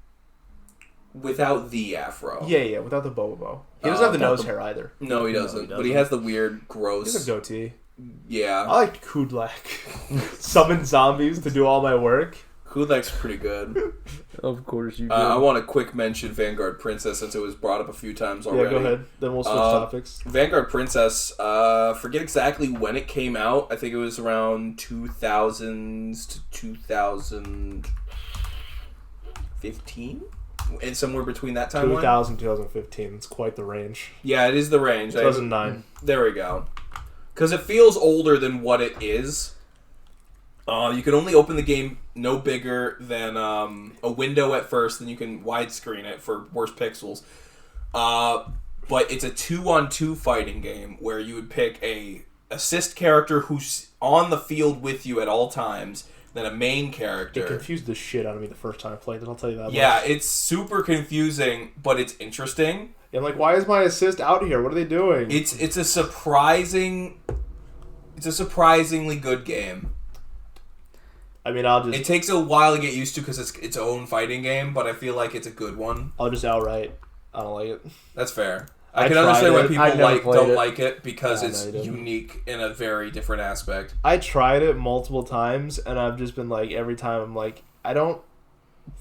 Without the afro. Yeah, without the Bobobo. He doesn't have the nose hair either. No, he doesn't. But he has the weird, gross... He has a goatee. Yeah. I liked Kudlak. Summon zombies to do all my work. Kudlak's pretty good. Of course you do. I want to quick mention Vanguard Princess since it was brought up a few times already. Yeah, go ahead. Then we'll switch topics. Vanguard Princess, forget exactly when it came out. I think it was around 2000s to 2015? And somewhere between that time 2000 2015. It's quite the range. Yeah, it is the range. 2009. There we go. Because it feels older than what it is. You can only open the game no bigger than a window at first, then you can widescreen it for worse pixels. But it's a 2-on-2 fighting game where you would pick a assist character who's on the field with you at all times, then a main character. It confused the shit out of me the first time I played it, I'll tell you that much. Yeah, it's super confusing, but it's interesting. I'm like, why is my assist out here? What are they doing? It's a surprisingly good game. I mean, It takes a while to get used to because it's its own fighting game, but I feel like it's a good one. I'll just outright. I don't like it. That's fair. I can understand why people don't like it because it's no, unique in a very different aspect. I tried it multiple times, and I've just been like, every time I'm like, I don't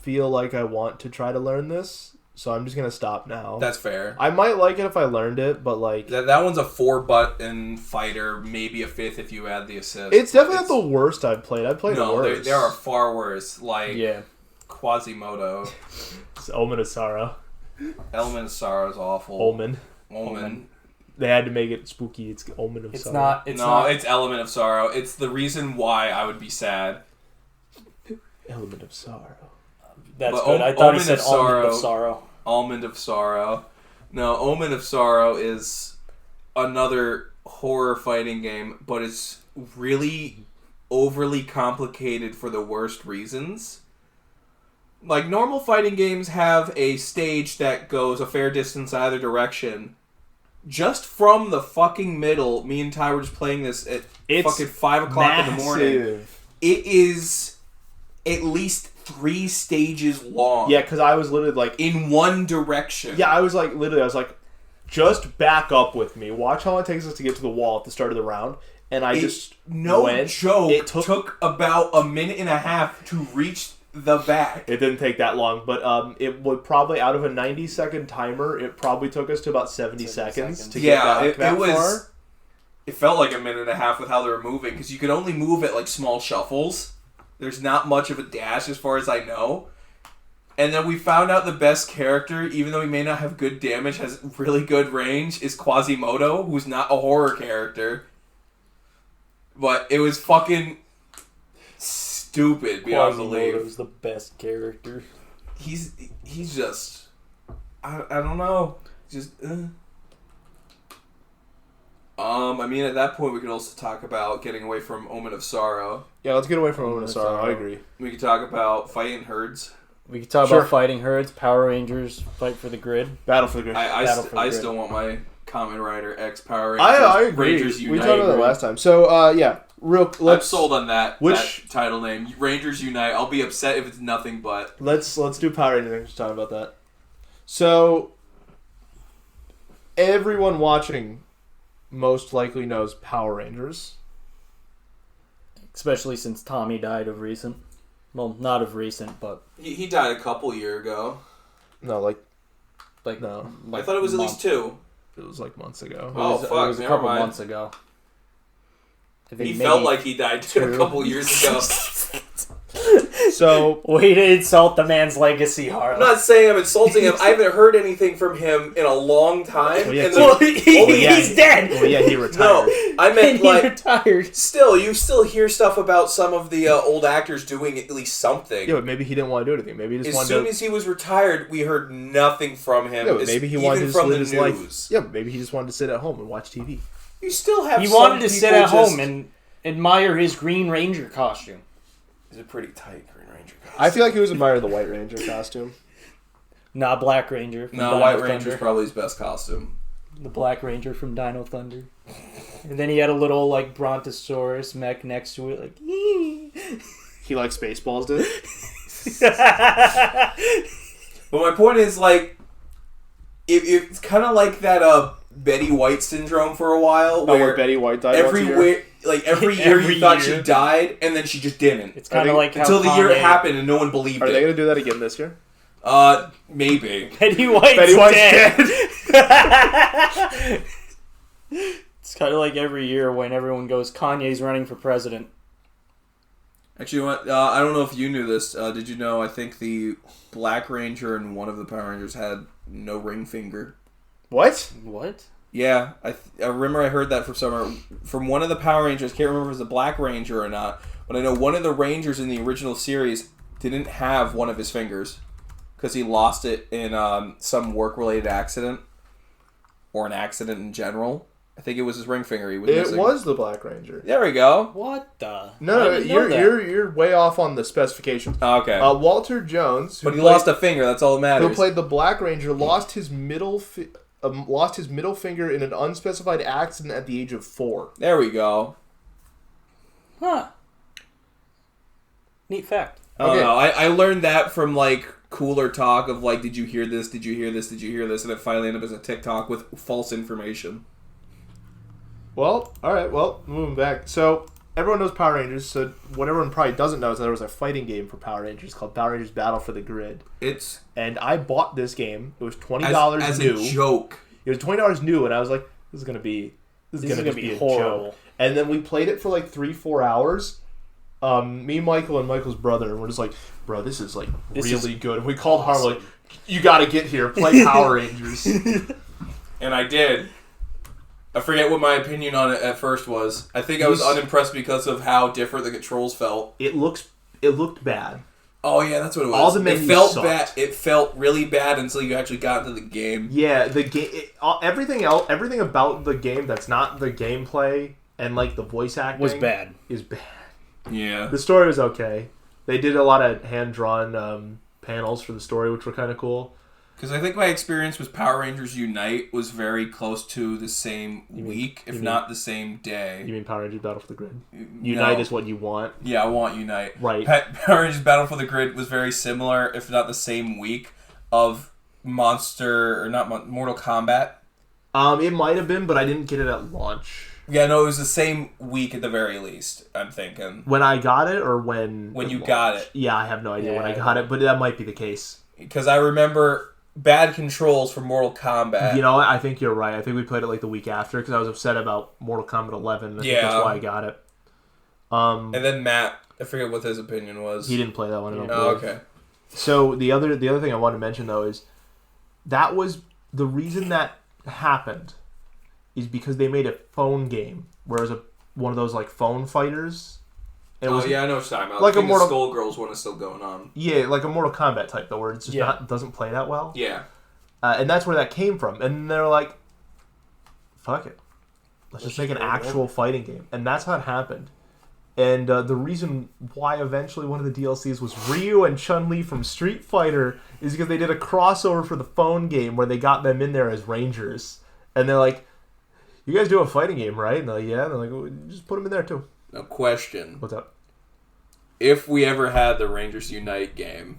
feel like I want to try to learn this, so I'm just gonna stop now. That's fair. I might like it if I learned it, but like that one's a 4-button fighter, maybe a 5th if you add the assist. It's definitely not the worst I've played. I've played worse. There are far worse. Like yeah. Quasimodo. It's Omen of Sorrow. Element of Sorrow is awful. Omen. They had to make it spooky. It's Omen of Sorrow. It's Element of Sorrow. It's the reason why I would be sad. Element of Sorrow. That's good. I thought he said Almond of Sorrow. Almond of Sorrow. No, Omen of Sorrow is another horror fighting game, but it's really overly complicated for the worst reasons. Like, normal fighting games have a stage that goes a fair distance either direction. Just from the fucking middle, me and Ty were just playing this at fucking 5 o'clock in the morning. It is at least 3 stages long. Yeah, because I was literally like... in one direction. Yeah, I was like, just back up with me. Watch how long it takes us to get to the wall at the start of the round. And It took about a minute and a half to reach the back. It didn't take that long, but it would probably, out of a 90-second timer, it probably took us to about 70 seconds to get back that far. It felt like a minute and a half with how they were moving, because you could only move at like small shuffles. There's not much of a dash as far as I know. And then we found out the best character, even though he may not have good damage, has really good range, is Quasimodo, who's not a horror character. But it was fucking stupid beyond belief. Quasimodo's the best character. He's just... I don't know. Just... I mean, at that point, we could also talk about getting away from Omen of Sorrow. Yeah, let's get away from Omen of Sorrow. I agree. We could talk about fighting herds. We could talk about fighting herds, Power Rangers, Fight for the Grid. Battle for the Grid. I still want my Kamen Rider X Power Rangers. I agree. Rangers Unite. We talked about that last time. So, I'm sold on that title name. Rangers Unite. I'll be upset if it's nothing but. Let's do Power Rangers. Talk about that. So, everyone watching most likely knows Power Rangers. Especially since Tommy died of recent. Well, not of recent, but... He died a couple years ago. No, no. I thought it was at least 2. It was like months ago. Oh, fuck. It was a couple months ago. He felt like he died a couple years ago. So, way to insult the man's legacy, Harlan. I'm not saying I'm insulting him. I haven't heard anything from him in a long time. He's dead. Well, yeah, he retired. No, I meant he retired. Still, you still hear stuff about some of the old actors doing at least something. Yeah, but maybe he didn't want to do anything. Maybe he just wanted to... As soon as he was retired, we heard nothing from him. Yeah, but maybe he wanted to live his life. Yeah, but maybe he just wanted to sit at home and watch TV. You still have. He wanted to sit at home and admire his Green Ranger costume. It's a pretty tight Green Ranger costume. I feel like he was admiring the White Ranger costume. Nah, Black Ranger. No, White Ranger's probably his best costume. The Black Ranger from Dino Thunder. And then he had a little, like, Brontosaurus mech next to it, like, He likes Spaceballs, dude. But my point is, like, it's kind of like that Betty White syndrome for a while, where Betty White died every year you thought she died, and then she just didn't. It's kind of like how until the year it happened and no one believed it. Are they going to do that again this year? Maybe. Betty White's dead. It's kind of like every year when everyone goes, Kanye's running for president. Actually, what? I don't know if you knew this. Did you know? I think the Black Ranger and one of the Power Rangers had no ring finger. What? Yeah, I remember I heard that from one of the Power Rangers. Can't remember if it was the Black Ranger or not, but I know one of the Rangers in the original series didn't have one of his fingers because he lost it in some work-related accident or an accident in general. I think it was his ring finger he was missing. It was the Black Ranger. There we go. What the? No, you're way off on the specifications. Oh, okay. Walter Jones, but he lost a finger. That's all that matters. Who played the Black Ranger? Lost his middle finger in an unspecified accident at the age of 4. There we go. Huh. Neat fact. Okay. I learned that from, like, cooler talk of, like, did you hear this? Did you hear this? Did you hear this? And it finally ended up as a TikTok with false information. Well, alright, moving back. So, everyone knows Power Rangers, so what everyone probably doesn't know is that there was a fighting game for Power Rangers called Power Rangers Battle for the Grid. And I bought this game. It was $20 as new. a joke. It was $20 new, and I was like, this is gonna be be horrible. And then we played it for like 3-4 hours. Me, Michael, and Michael's brother, and we're just like, bro, this is like really good. And we called Harm like, you got to get here, play Power Rangers. And I did. I forget what my opinion on it at first was. I think I was unimpressed because of how different the controls felt. It looked bad. Oh yeah, that's what it was. All the menus it felt sucked. bad. It felt really bad until you actually got into the game. Yeah, the game. Everything about the game that's not the gameplay and like the voice acting was bad. Is bad. Yeah. The story was okay. They did a lot of hand drawn panels for the story, which were kind of cool. Because I think my experience with Power Rangers Unite was very close to the same week, if not the same day. You mean Power Rangers Battle for the Grid? Unite is what you want? Yeah, I want Unite. Right. Power Rangers Battle for the Grid was very similar, if not the same week, of Mortal Kombat. It might have been, but I didn't get it at launch. Yeah, no, it was the same week at the very least, I'm thinking. When I got it, or when you got it. Yeah, I have no idea when I got it, but that might be the case. Because I remember bad controls for Mortal Kombat. You know what? I think you're right. I think we played it like the week after because I was upset about Mortal Kombat 11. I think that's why I got it. And then Matt, I forget what his opinion was. He didn't play that one. Okay. So the other thing I wanted to mention though is that was the reason that happened is because they made a phone game where it was one of those like phone fighters. Yeah, I know what you're talking about. Like I think the Skullgirls one is still going on. Yeah, like a Mortal Kombat type though, where it's just doesn't play that well. Yeah. And that's where that came from. And they're like, fuck it. Let's just make an actual fighting game. And that's how it happened. And the reason why eventually one of the DLCs was Ryu and Chun-Li from Street Fighter is because they did a crossover for the phone game where they got them in there as Rangers. And they're like, you guys do a fighting game, right? And they're like, yeah. And they're like, well, just put them in there too. Now, question. What's up? If we ever had the Rangers Unite game,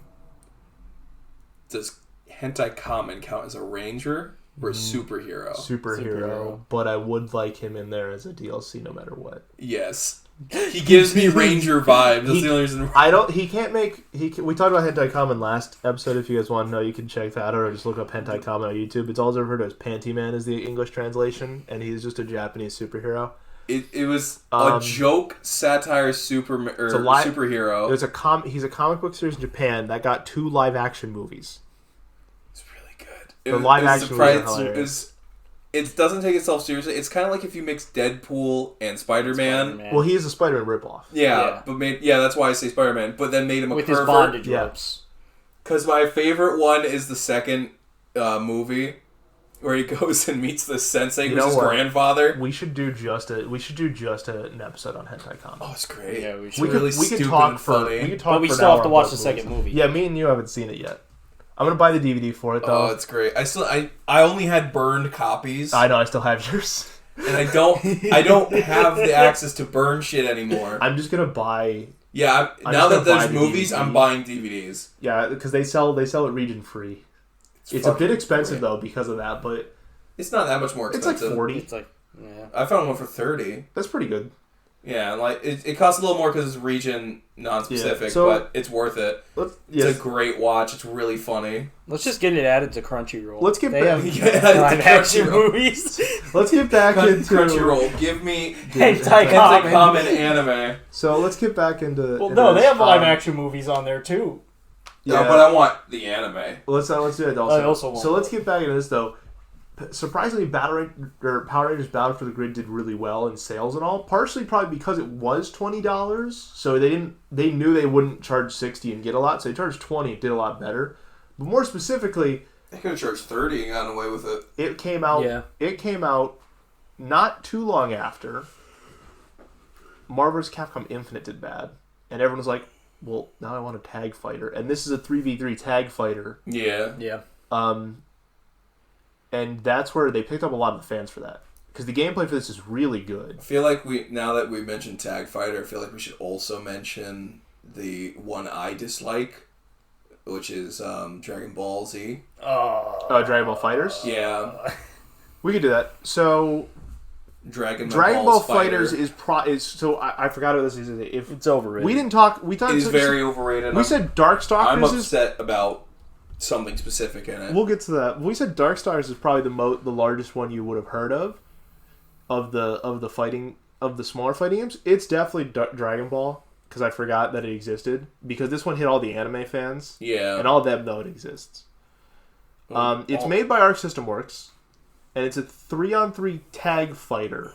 does Hentai Kamen count as a ranger or a superhero? Superhero. But I would like him in there as a DLC no matter what. Yes. He gives me Ranger vibes. That's the only reason. We talked about Hentai Kamen last episode. If you guys want to know, you can check that out or just look up Hentai Kamen on YouTube. It's also referred to as Panty Man is the English translation, and he's just a Japanese superhero. It was a joke satire superhero. He's a comic book series in Japan that got 2 live action movies. It's really good. The live action movies are hilarious. It doesn't take itself seriously. It's kind of like if you mix Deadpool and Spider-Man. Well, he is a Spider-Man ripoff. Yeah, but that's why I say Spider-Man. But then made him a with pervert. His bondage ropes. Because my favorite one is the second movie where he goes and meets the sensei, who's his grandfather. We should do just an episode on Hentai Kamen. Oh, it's great. Yeah, we should. We can talk for. But we still have to watch the second movie. Yeah, me and you haven't seen it yet. I'm gonna buy the DVD for it though. Oh, it's great. I only had burned copies. I know. I still have yours. And I don't have the access to burn shit anymore. I'm just gonna buy. Yeah, now that there's movies, I'm buying DVDs. Yeah, because they sell it region free. It's a bit expensive though because of that, but it's not that much more expensive. It's like 40. It's like I found one for 30. That's pretty good. Yeah, like it costs a little more because it's region non-specific, but it's worth it. It's a great watch. It's really funny. Let's just get it added to Crunchyroll. Let's get back live action movies. Let's get back into Crunchyroll. Give me Hentai Kamen anime. So let's get back into. Well, no, they have live action movies on there too. Yeah, but I want the anime. Let's do it also. So let's get back into this though. Surprisingly, Power Rangers Battle for the Grid did really well in sales and all. Partially probably because it was $20, so they knew they wouldn't charge $60 and get a lot, so they charged $20. It did a lot better. But more specifically, they could have charged $30 and gotten away with it. It came out. Yeah. It came out not too long after Marvel vs. Capcom Infinite did bad, and everyone was like, "Well, now I want a tag fighter," and this is a 3v3 tag fighter. Yeah. Yeah. And that's where they picked up a lot of the fans for that. Because the gameplay for this is really good. I feel like now that we mentioned Tag Fighter, I feel like we should also mention the one I dislike, which is Dragon Ball Z. Dragon Ball Fighters? Yeah. We could do that. So, Dragon Ball FighterZ is so I forgot what this is. If it's overrated, we didn't talk. We thought it is very overrated. We said Darkstalkers. I'm upset about something specific in it. We'll get to that. We said Darkstalkers is probably the largest one you would have heard of the smaller fighting games. It's definitely Dragon Ball because I forgot that it existed because this one hit all the anime fans. Yeah, and all of them know it exists. It's made by Arc System Works, and it's a 3-on-3 tag fighter.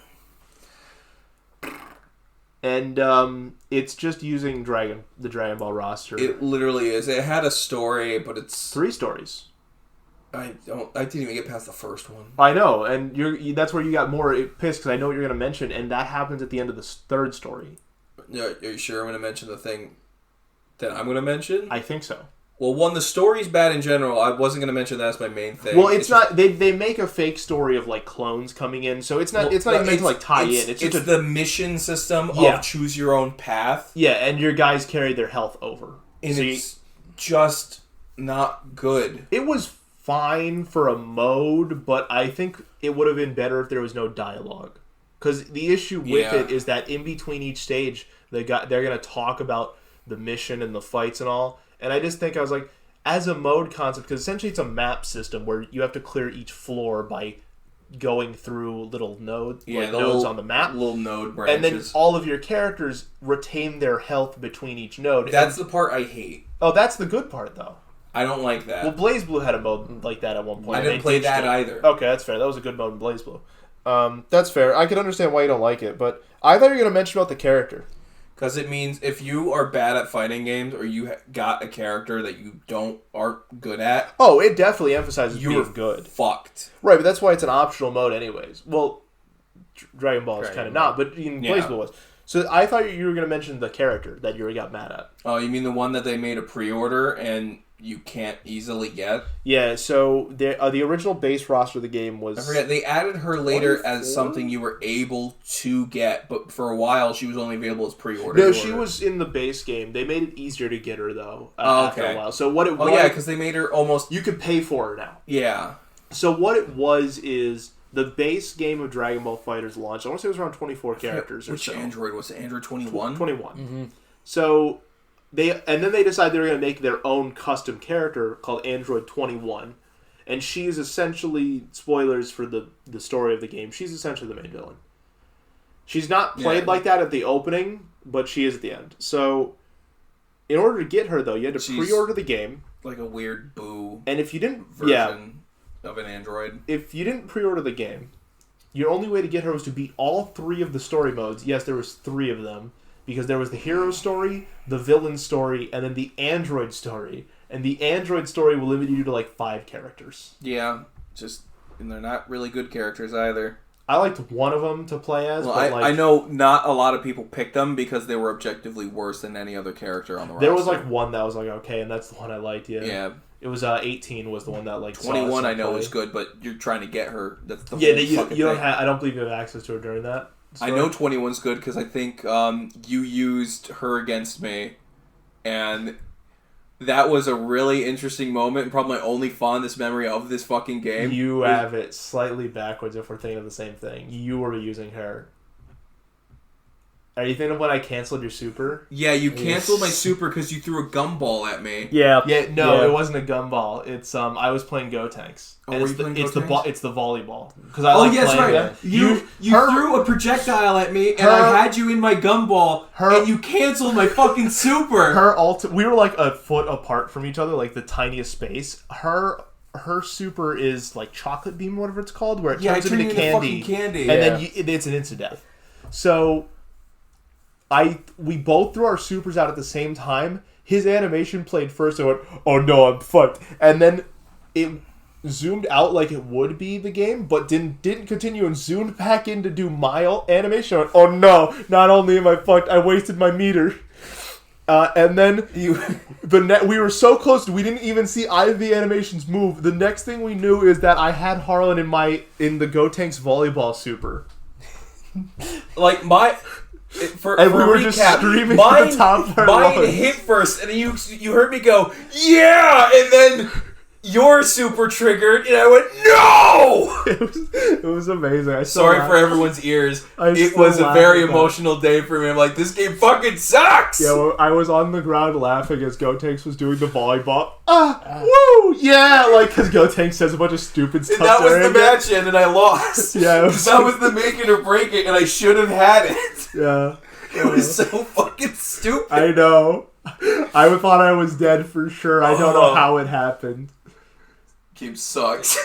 And it's just using the Dragon Ball roster. It literally is. It had a story, but it's 3 stories. I didn't even get past the first one. I know, and that's where you got more pissed because I know what you're going to mention, and that happens at the end of the 3rd story. Yeah, are you sure I'm going to mention the thing that I'm going to mention? I think so. Well, the story's bad in general. I wasn't going to mention that as my main thing. Well, it's not. They make a fake story of like clones coming in, so it's not. It's not even meant to like tie in. It's just the mission system of choose your own path. Yeah, and your guys carry their health over, and it's just not good. It was fine for a mode, but I think it would have been better if there was no dialogue. Because the issue with it is that in between each stage, they're going to talk about the mission and the fights and all. And I just think I was like, as a mode concept, because essentially it's a map system where you have to clear each floor by going through little nodes, nodes on the map. Little node branches. And then all of your characters retain their health between each node. That's the part I hate. Oh, that's the good part, though. I don't like that. Well, BlazBlue had a mode like that at one point. I didn't play that either. Okay, that's fair. That was a good mode in BlazBlue. That's fair. I can understand why you don't like it, but I thought you were going to mention about the character. Because it means if you are bad at fighting games or you got a character that you aren't good at... Oh, it definitely emphasizes being good. Fucked. Right, but that's why it's an optional mode anyways. Well, Dragon Ball is kind of not, but BlazBlue was. So I thought you were going to mention the character that you got mad at. Oh, you mean the one that they made a pre-order and you can't easily get? Yeah, so the original base roster of the game was... I forget, they added her later as something you were able to get, but for a while she was only available as pre-order. No, she was in the base game. They made it easier to get her, though, after a while. So what it was... Oh, yeah, because they made her almost... You could pay for her now. Yeah. So what it was is... The base game of Dragon Ball FighterZ launched. I want to say it was around 24 characters or so. Which Android was it? Android 21? 21. Mm-hmm. So then they decided they were going to make their own custom character called Android 21. And she is essentially, spoilers for the story of the game, she's essentially the main villain. She's not played like that at the opening, but she is at the end. So in order to get her, though, you had to pre-order the game. Like a weird Boo and if you didn't, version of an android. If you didn't pre-order the game, your only way to get her was to beat all 3 of the story modes. Yes, there was 3 of them, because there was the hero story, the villain story, and then the android story. And the android story will limit you to like 5 characters. Yeah, and they're not really good characters either. I liked one of them to play as. Well, but I know not a lot of people picked them because they were objectively worse than any other character on the roster. There was like one that was like okay, and that's the one I liked. Yeah. It was 18 was the one that like 21 I know is good, but you're trying to get her. That's the you don't have. I don't believe you have access to her during that. I know 21's good because I think you used her against me, and that was a really interesting moment and probably my only fondest memory of this fucking game. You have it slightly backwards if we're thinking of the same thing. You were using her. Are you thinking of when I canceled your super? Yeah, you canceled my super because you threw a gumball at me. Yeah. It wasn't a gumball. It's I was playing Gotenks. And it's the volleyball. Right. You threw a projectile at me, and I had you in my gumball, and you canceled my fucking super. We were like a foot apart from each other, like the tiniest space. Her super is like chocolate beam, whatever it's called, where it turns into candy, and then it's an instant death. So we both threw our supers out at the same time. His animation played first. I went, "Oh no, I'm fucked," and then it zoomed out like it would be the game, but didn't continue and zoomed back in to do my animation. I went, "Oh no! Not only am I fucked, I wasted my meter." And then we were so close, we didn't even see either of the animations move. The next thing we knew is that I had Harlan in the Gotenks volleyball super. Like my. For we were recap, just streaming to the top. Mine hit first, and you heard me go, yeah, and then you're super triggered, and I went, no! It was amazing. Sorry for everyone's ears. It was a very emotional day for me. I'm like, this game fucking sucks! Yeah, well, I was on the ground laughing as Gotenks was doing the volleyball. Woo! Yeah! Like, because Gotenks says a bunch of stupid stuff. And that was the match end, and I lost. Yeah. That was the make it or break it, and I should have had it. Yeah. It was so fucking stupid. I know. I thought I was dead for sure. I don't know how it happened. Game sucks.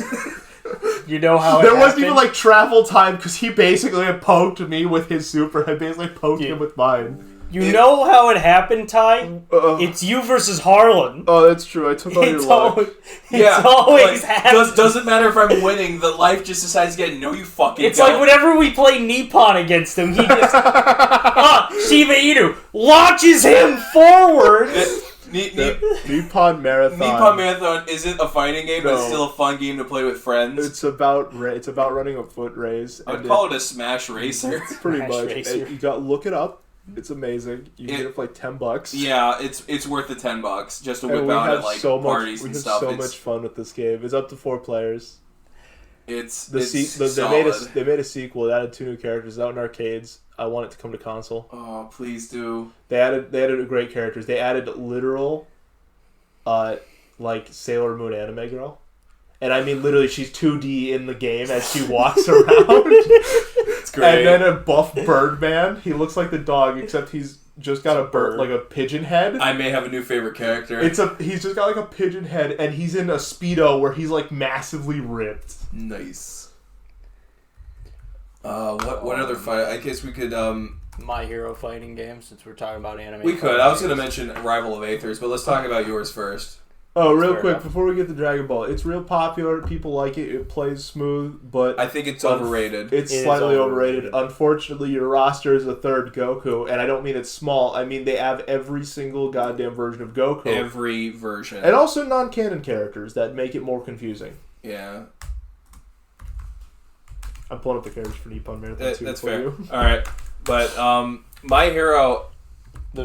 You know how there wasn't even like travel time because he basically poked me with his super. I basically poked him with mine. You know how it happened, Ty? It's you versus Harlan. Oh, that's true. I took all your luck. It's always happened. Doesn't matter if I'm winning. The life just decides to get no. You fucking. It's like whenever we play Nippon against him, he just Shiba Inu launches him forward. Nippon Marathon. Nippon Marathon isn't a fighting game, but it's still a fun game to play with friends. It's about running a foot race. I'd call it a Smash Racer. Pretty much. You got look it up. It's amazing. You can get it for like $10. Yeah, it's worth the $10 just to whip out at like parties and stuff. We have so much fun with this game. It's up to 4 players. They made a sequel. It added 2 new characters out in arcades. I want it to come to console. Oh, please do. They added great characters. They added literal, like Sailor Moon anime girl, and I mean literally she's 2D in the game as she walks around. It's great. And then a buff Birdman. He looks like the dog, except he's just got a bird, like a pigeon head. I may have a new favorite character. He's just got like a pigeon head, and he's in a Speedo where he's like massively ripped. Nice. What other fight? I guess we could My Hero fighting game, since we're talking about anime. We could. I was going to mention Rival of Aethers, but let's talk about yours first. Oh, real quick before we get to Dragon Ball, it's real popular. People like it. It plays smooth, but I think it's overrated. It's slightly overrated. Unfortunately, your roster is a third Goku, and I don't mean it's small. I mean they have every single goddamn version of Goku. Every version, and also non-canon characters that make it more confusing. Yeah. I'm pulling up the characters for Nippon Marathon 2 that's for fair. you. All right, but My Hero,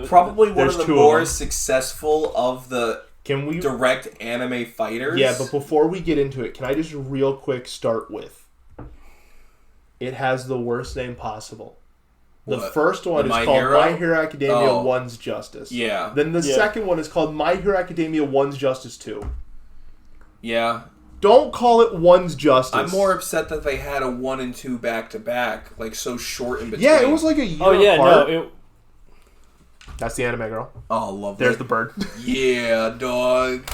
probably one of the more successful of the direct anime fighters. Yeah, but before we get into it, can I just real quick start with, it has the worst name possible. The first one is called My Hero Academia One's Justice. Yeah. Then the second one is called My Hero Academia One's Justice 2. Yeah. Don't call it One's Justice. I'm more upset that they had a 1 and 2 back to back, like so short in between. Yeah, it was like a year apart. That's the anime girl. Oh, lovely. There's the bird. Yeah, dog.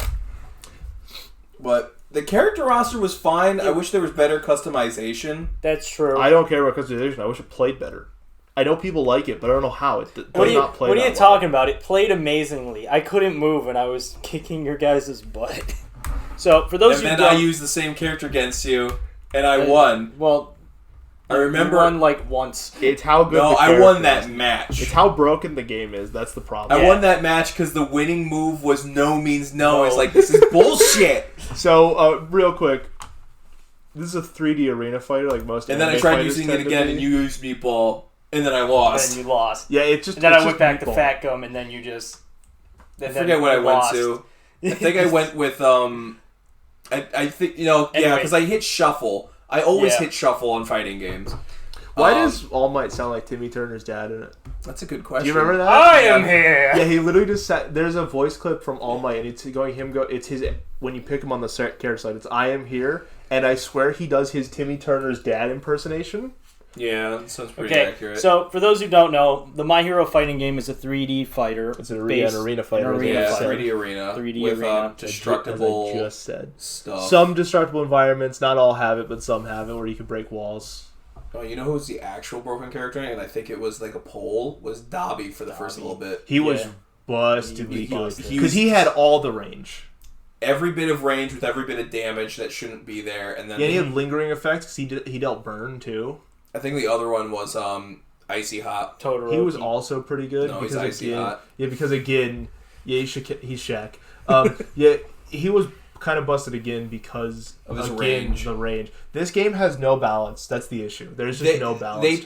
But the character roster was fine. I wish there was better customization. That's true. I don't care about customization. I wish it played better. I know people like it, but I don't know how. It does not play. What are you talking about? It played amazingly. I couldn't move, and I was kicking your guys' butt. So, for those and then I used the same character against you, and I won. Well, I remember... You won, like, once. It's how good No, I won that match. It's how broken the game is. That's the problem. I won that match because the winning move was no means no. It's like, this is bullshit. So, real quick. This is a 3D arena fighter, like most and then I tried using it again, and you used Meatball, and then I lost. And then you lost. Yeah, it just... And then I went back to Fat Gum, and then you just... I forget what I went to. I think I went with, I think, because I hit shuffle. I always hit shuffle on fighting games. Why does All Might sound like Timmy Turner's dad in it? That's a good question. Do you remember that? I am here! Yeah, he literally just said, there's a voice clip from All Might, and it's his, when you pick him on the character side, it's I am here, and I swear he does his Timmy Turner's dad impersonation. Yeah, that sounds pretty accurate. So, for those who don't know, the My Hero fighting game is a 3D fighter. It's an arena fighter. 3D arena. 3D with, arena. Destructible as I just said. Stuff. Some destructible environments, not all have it, but some have it, where you can break walls. Oh, you know who's the actual broken character? And I think it was like a pole, was Dobby for the first little bit. He was busted because he had all the range. Every bit of range with every bit of damage that shouldn't be there. And then he had lingering effects because he dealt burn too. I think the other one was Icy Hot. Totally. He was also pretty good. No, he's Icy Hot. Yeah, because again, he's Shaq. He was kind of busted again because of his range. The range. This game has no balance. That's the issue. There's just no balance.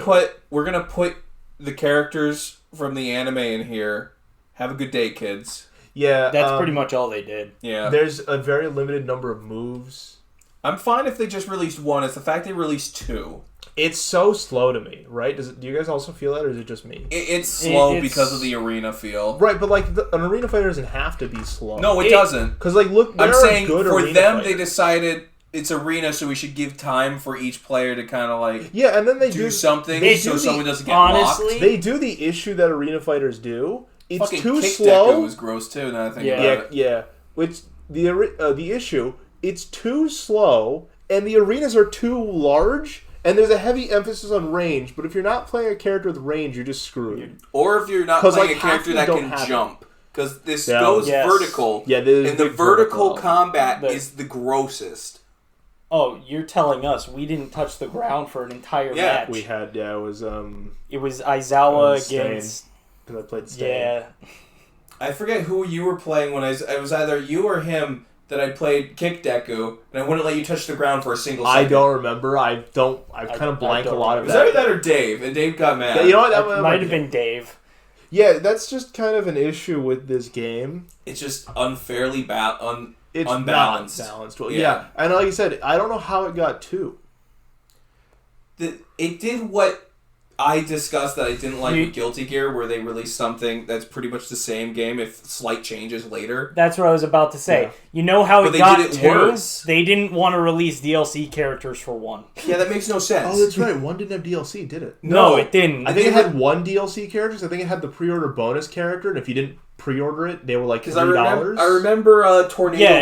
We're gonna put the characters from the anime in here. Have a good day, kids. Yeah, that's pretty much all they did. Yeah, there's a very limited number of moves. I'm fine if they just released one. It's the fact they released 2. It's so slow to me, right? Do you guys also feel that, or is it just me? It's slow because of the arena feel. Right, but like an arena fighter doesn't have to be slow. No, it doesn't. Because like, look, I'm saying good for arena them, fighters. they decided it's arena, so we should give time for each player to kind of like and then they do something so someone doesn't get honestly, locked. They do the issue that arena fighters do. It's Fucking too Kick slow. Deku was gross too. Now I think about it. Yeah. Which the issue? It's too slow, and the arenas are too large. And there's a heavy emphasis on range, but if you're not playing a character with range, you're just screwed. Or if you're not playing a character that can jump. Because this goes vertical. Yeah, and the vertical combat is the grossest. Oh, you're telling us we didn't touch the ground for an entire match? We had, it was Aizawa against... Because I played Stain. Yeah. I forget who you were playing when it was either you or him that I played Kick Deku, and I wouldn't let you touch the ground for a single second. I don't remember. I kind of blank a lot of that. that. Was that or Dave? And Dave got mad. You know what? That might have been Dave. Yeah, that's just kind of an issue with this game. It's just unfairly unbalanced. Balanced. Well, yeah. And like you said, I don't know how it got 2. It did what I discussed that I didn't like with Guilty Gear, where they released something that's pretty much the same game if slight changes later. That's what I was about to say. Yeah. You know how but it got 2? Worse. They didn't want to release DLC characters for 1. Yeah, that makes no sense. Oh, that's right. 1 didn't have DLC, did it? No, it didn't. I think it had 1 DLC character. I think it had the pre-order bonus character, and if you didn't pre-order it, they were like $3. I remember Tornado Bitch. Yeah,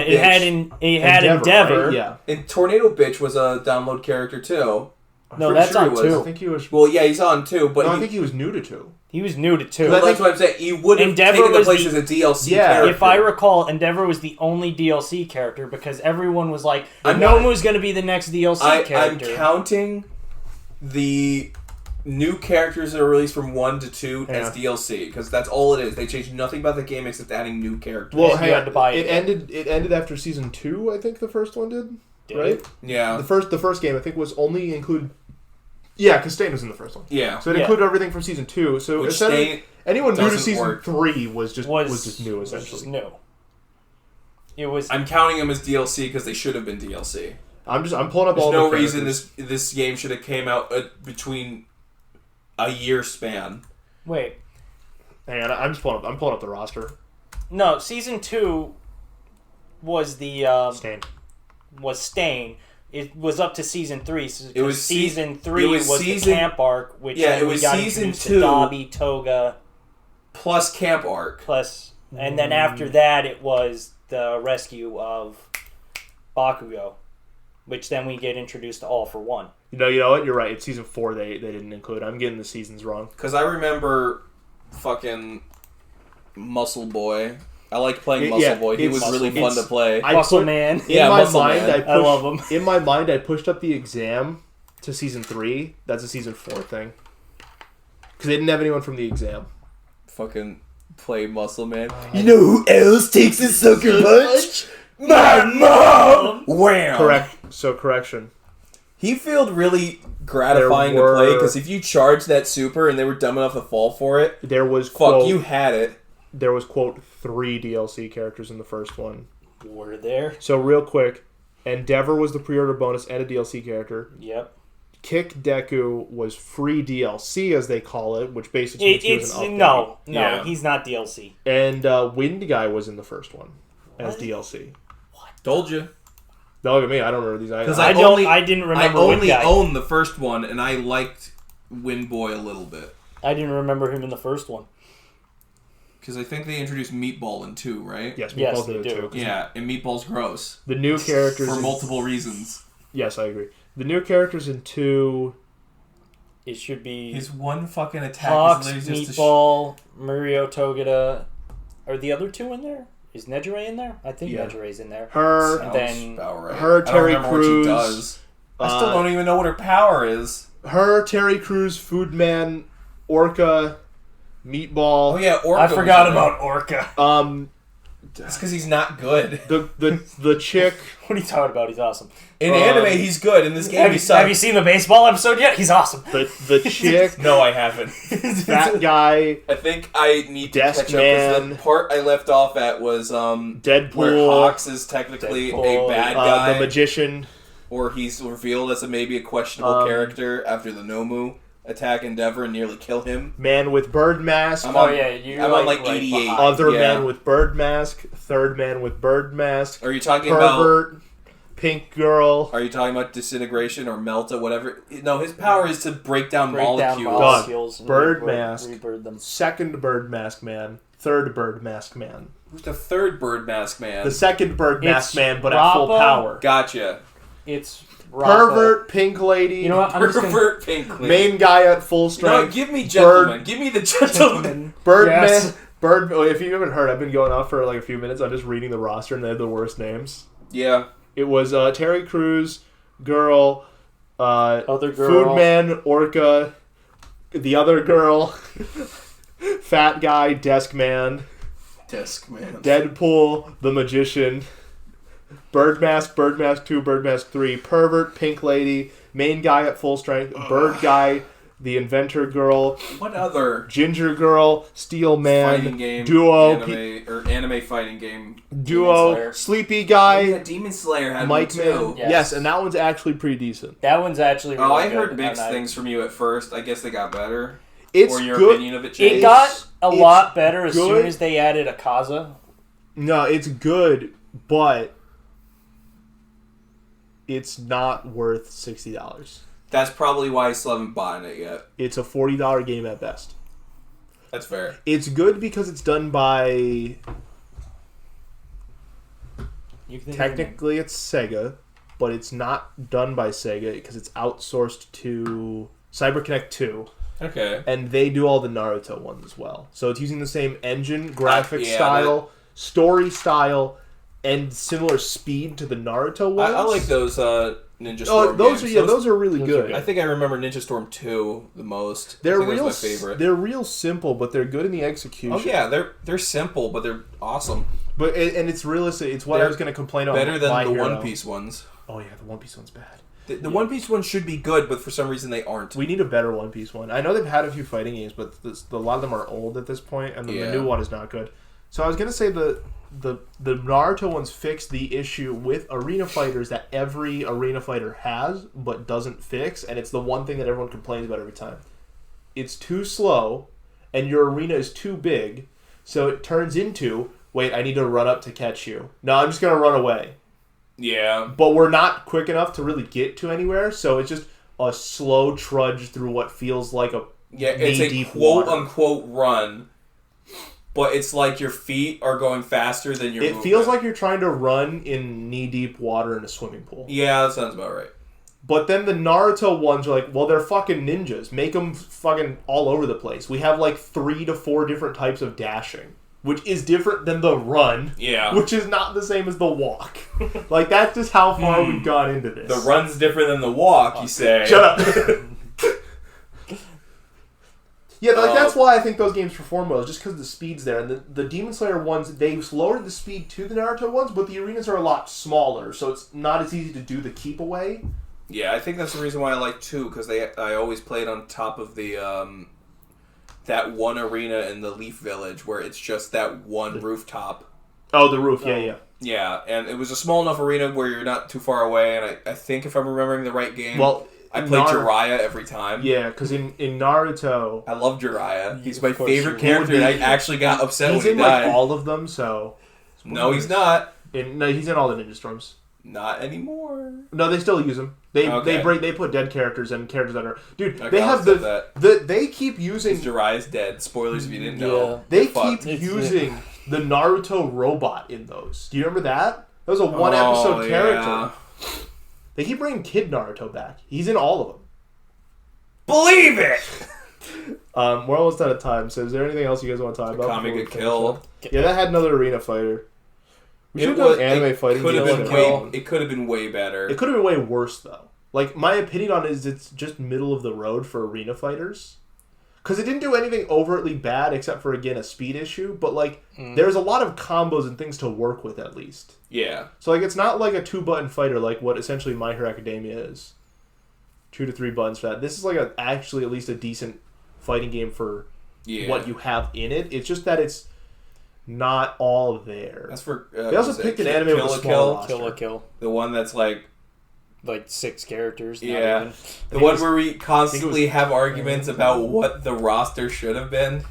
it had Endeavor. Right? Yeah. And Tornado Bitch was a download character, too. No, that's on 2. I think he was... Well, yeah, he's on 2, but... I think he was new to 2. He was new to 2. Well, that's what I'm saying. You would have taken the place as a DLC character. If I recall, Endeavor was the only DLC character because everyone was like, Nomu's going to be the next DLC character. I'm counting the new characters that are released from 1 to 2 as DLC, because that's all it is. They changed nothing about the game except adding new characters. Well, you had to buy it. It ended after Season 2, I think the first one did. Right? Yeah. The first game, I think, was only included... Yeah, because Stain was in the first one. Yeah. So it included everything from Season 2. So anyone new to Season 3 was just new, essentially. Was just new. It was... I'm counting them as DLC because they should have been DLC. I'm pulling up all the characters. There's no reason this game should have came out between a year span. Wait. Hang on, I'm pulling up the roster. No, Season 2 was the... Stain. It was up to Season 3. So it was Season 3 was the camp arc, which it was Season 2. Dabi, Toga, plus camp arc. And then after that, it was the rescue of Bakugo, which then we get introduced to All for One. You know what? You're right. It's Season 4 they didn't include. I'm getting the seasons wrong. Because I remember fucking Muscle Boy. I liked playing Muscle Boy. He was really fun to play. Muscle Man. I love him. In my mind, I pushed up the exam to Season 3. That's a Season 4 thing. Because they didn't have anyone from the exam. Fucking play Muscle Man. You know who else takes a sucker punch? My mom! Wham! Correction. He felt really gratifying to play, because if you charged that super and they were dumb enough to fall for it, there was you had it. There was, quote, 3 DLC characters in the first one. Were there? So, real quick, Endeavor was the pre-order bonus and a DLC character. Yep. Kick Deku was free DLC, as they call it, which basically means he was an update. No, he's not DLC. And Wind Guy was in the first one as DLC. What? Told you. Don't look at me, I don't remember these items. I didn't remember I Wind Guy. only owned the first one, and I liked Wind Boy a little bit. I didn't remember him in the first one. Because I think they introduced Meatball in 2, right? Yes, Meatball did too. Yeah, and Meatball's gross. The new characters... For multiple reasons. Yes, I agree. The new characters in 2... It should be... His one fucking attack Hawks, is just Meatball, Murio Togeda. Are the other 2 in there? Is Nejire in there? I think Nejire's in there. Terry Crews. I still don't even know what her power is. Terry Crews, Foodman, Orca... Meatball. Oh yeah, Orca. I forgot about Orca. It's because he's not good. The chick. What are you talking about? He's awesome. In anime, he's good. In this game, he sucks. Have you seen the baseball episode yet? He's awesome. The chick. No, I haven't. Fat guy. I think I need to catch up. Man. The part I left off at was Deadpool. where Hawks is technically a bad guy. The magician. Or he's revealed as maybe a questionable character after the Nomu attack Endeavor and nearly kill him. Man with bird mask. I'm on 88. Other man with bird mask. Third man with bird mask. Are you talking Pervert, about pink girl? Are you talking about disintegration or melta, whatever? No, his power is to break down molecules. molecules bird mask. Rebird them. Second bird mask man. Third bird mask man. Who's the third bird mask man? The second bird mask man, but Rappa. at full power. Gotcha. It's Pervert, pink lady. You know what? Pervert, pink lady. Main guy at full strength. No, give me gentleman. Give me the gentleman. Birdman. If you haven't heard, I've been going off for like a few minutes. I'm just reading the roster, and they have the worst names. Yeah. It was Terry Crews, girl, other girl, Foodman, Orca, the other girl, fat guy, Desk Man, Deadpool, the magician, Bird Mask 2, Bird Mask 3, Pervert, Pink Lady, main guy at full strength, Bird Guy, the Inventor Girl, what other Ginger Girl, Steel Man, fighting game, Duo, anime fighting game, Duo, Sleepy Guy, yeah, Demon Slayer had Mike one too. Man. Yes, and that one's actually pretty decent. That one's actually really I good. heard mixed things from you at first. I guess they got better. It's or your good. opinion of it changed. It got a lot better as good. soon as they added Akaza. No, it's good, but it's not worth $60. That's probably why I still haven't bought it yet. It's a $40 game at best. That's fair. It's good because it's done by... Technically it's Sega, but it's not done by Sega because it's outsourced to CyberConnect 2. Okay. And they do all the Naruto ones as well. So it's using the same engine, graphic style, story style, and similar speed to the Naruto ones. I like those Ninja Storm games. Those are really good. I think I remember Ninja Storm 2 the most. They're I think real. that's my favorite. They're real simple, but they're good in the execution. Oh yeah, they're simple, but they're awesome. But and it's realistic. It's what I was going to complain about. Better than My the Hero. One Piece ones. Oh yeah, the One Piece one's bad. The One Piece ones should be good, but for some reason they aren't. We need a better One Piece one. I know they've had a few fighting games, but a lot of them are old at this point, and the new one is not good. So I was going to say the Naruto ones fix the issue with arena fighters that every arena fighter has, but doesn't fix, and it's the one thing that everyone complains about every time. It's too slow, and your arena is too big, so it turns into, wait, I need to run up to catch you. No, I'm just going to run away. Yeah. But we're not quick enough to really get to anywhere, so it's just a slow trudge through what feels like a it's a quote-unquote run, but it's like your feet are going faster than your movement. Feels like you're trying to run in knee-deep water in a swimming pool. Yeah, that sounds about right. But then the Naruto ones are like, well, they're fucking ninjas. Make them fucking all over the place. We have like 3 to 4 different types of dashing, which is different than the run. Yeah. Which is not the same as the walk. Like, that's just how far we've gone into this. The run's different than the walk, you say. Shut up. Yeah, like that's why I think those games perform well, just because the speed's there. And the Demon Slayer ones, they've lowered the speed to the Naruto ones, but the arenas are a lot smaller, so it's not as easy to do the keep away. Yeah, I think that's the reason why I like 2, because I always played on top of the that one arena in the Leaf Village where it's just that one rooftop. Oh, the roof, yeah. Yeah, and it was a small enough arena where you're not too far away, and I think if I'm remembering the right game, I played Jiraiya every time. Yeah, because in Naruto... I love Jiraiya. He's my favorite character, and I actually got upset when he died. He's in like all of them, so... No, he's not. No, he's in all the Ninja Storms. Not anymore. No, they still use him. They put dead characters and characters that are... Dude, they have they keep using... Jiraiya's dead. Spoilers if you didn't know. They keep using the Naruto robot in those. Do you remember that? That was a one-episode character. Yeah. They keep bringing Kid Naruto back. He's in all of them. Believe it! We're almost out of time, so is there anything else you guys want to talk about? Kamiga Kill. Yeah, that had another arena fighter. We should have done anime fighting games. It could have been way better. It could have been way worse, though. Like, my opinion on it is it's just middle of the road for arena fighters. because it didn't do anything overtly bad except for, again, a speed issue. But, like, there's a lot of combos and things to work with, at least. Yeah. So, like, it's not like a 2-button fighter like what essentially My Hero Academia is. 2 to 3 buttons for that. This is, like, actually at least a decent fighting game for what you have in it. It's just that it's not all there. That's for... they also picked an anime with a small roster. Kill la Kill. The one that's, like 6 characters. Yeah. The one where we constantly have arguments about what the roster should have been.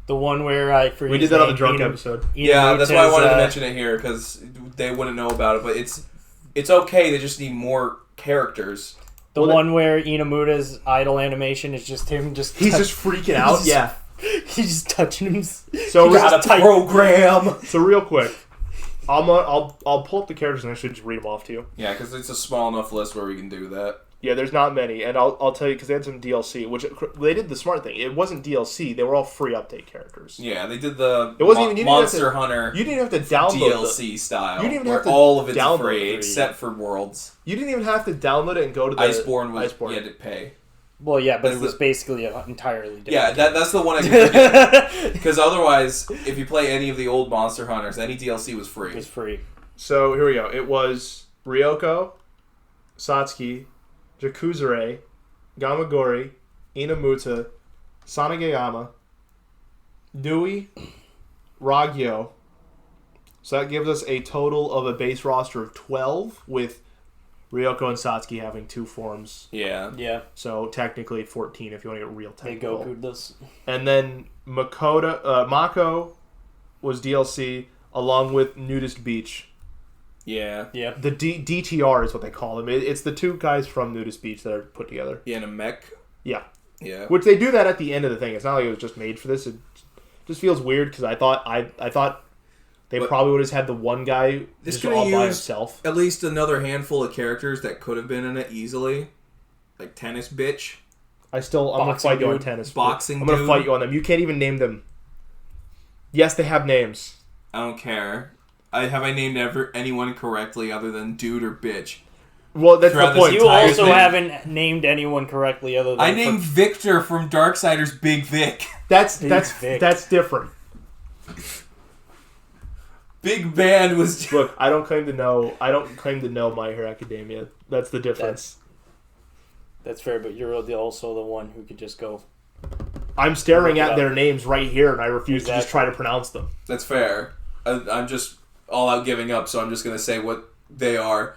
The one where I forget. We did that on the drunk episode. Yeah, that's why I wanted to mention it here, because they wouldn't know about it. But it's okay, they just need more characters. The one where Inamura's idle animation is just him just... He's just freaking out? Yeah. He's just touching him. So you got a program! So real quick, I'll pull up the characters and I should just read them off to you. Yeah, because it's a small enough list where we can do that. Yeah, there's not many, and I'll tell you because they had some DLC, which they did the smart thing. It wasn't DLC; they were all free update characters. Yeah, they did the it wasn't even Monster Hunter. You didn't have to download DLC style. You didn't even where have to all of it's download free except for Worlds. You didn't even have to download it and go to the Iceborne. You had to pay. Well, yeah, but it was basically entirely different. Yeah, that's the one I can forget. Because otherwise, if you play any of the old Monster Hunters, any DLC was free. It was free. So here we go. It was Ryoko, Satsuki, Jakuzure, Gamagori, Inamuta, Sanagayama, Dewey, Ragyo. So that gives us a total of a base roster of 12, with Ryoko and Satsuki having 2 forms. Yeah. Yeah. So technically 14 if you want to get real technical. They Goku'd this. And then Mako was DLC along with Nudist Beach. Yeah. Yeah. The DTR is what they call them. It's the 2 guys from Nudist Beach that are put together. Yeah, in a mech. Yeah. Yeah. Which they do that at the end of the thing. It's not like it was just made for this. It just feels weird because I thought they probably would have had the one guy just all by himself. At least another handful of characters that could have been in it easily. Like Tennis Bitch. I'm going to fight you on Tennis. Boxing I'm going to fight you on them. You can't even name them. Yes, they have names. I don't care. Have I named anyone correctly other than dude or bitch? Well, that's the point. You also haven't named anyone correctly other than... I named Victor from Darksiders Big Vic. That's different. Big Band was... Look, I don't claim to know My Hero Academia. That's the difference. That's fair, but you're also the one who could just go... I'm staring at their names right here, and I refuse to just try to pronounce them. That's fair. I'm just all out giving up, so I'm just going to say what they are.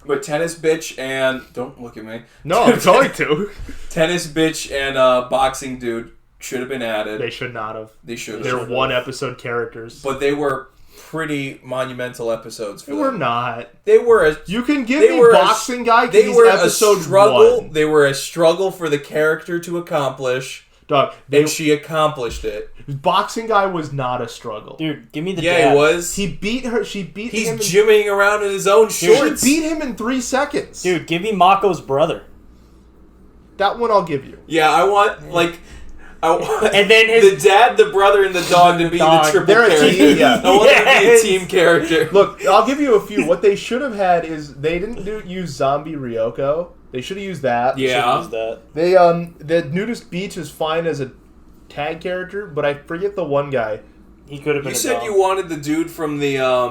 But Tennis Bitch and... Don't look at me. No, I'm going to. Tennis Bitch and Boxing Dude should have been added. They should not have. They should have. They're one-episode characters. But they were pretty monumental episodes for them. They were not. They were You can give me Boxing Guy because he's episode 1. They were a struggle for the character to accomplish. Dog, and she accomplished it. Boxing Guy was not a struggle. Dude, give me the dad. He was. He beat her. She beat him. He's gymming around in his own shorts. She beat him in 3 seconds. Dude, give me Mako's brother. That one I'll give you. Yeah, I want, and then the dad, the brother, and the dog to be the triple character. Yeah. I want them to be a team character. Look, I'll give you a few. What they should have had is they didn't use Zombie Ryoko. They should have used that. Yeah. They the Nudist Beach is fine as a tag character, but I forget the one guy. He could have been. You said you wanted the dude from not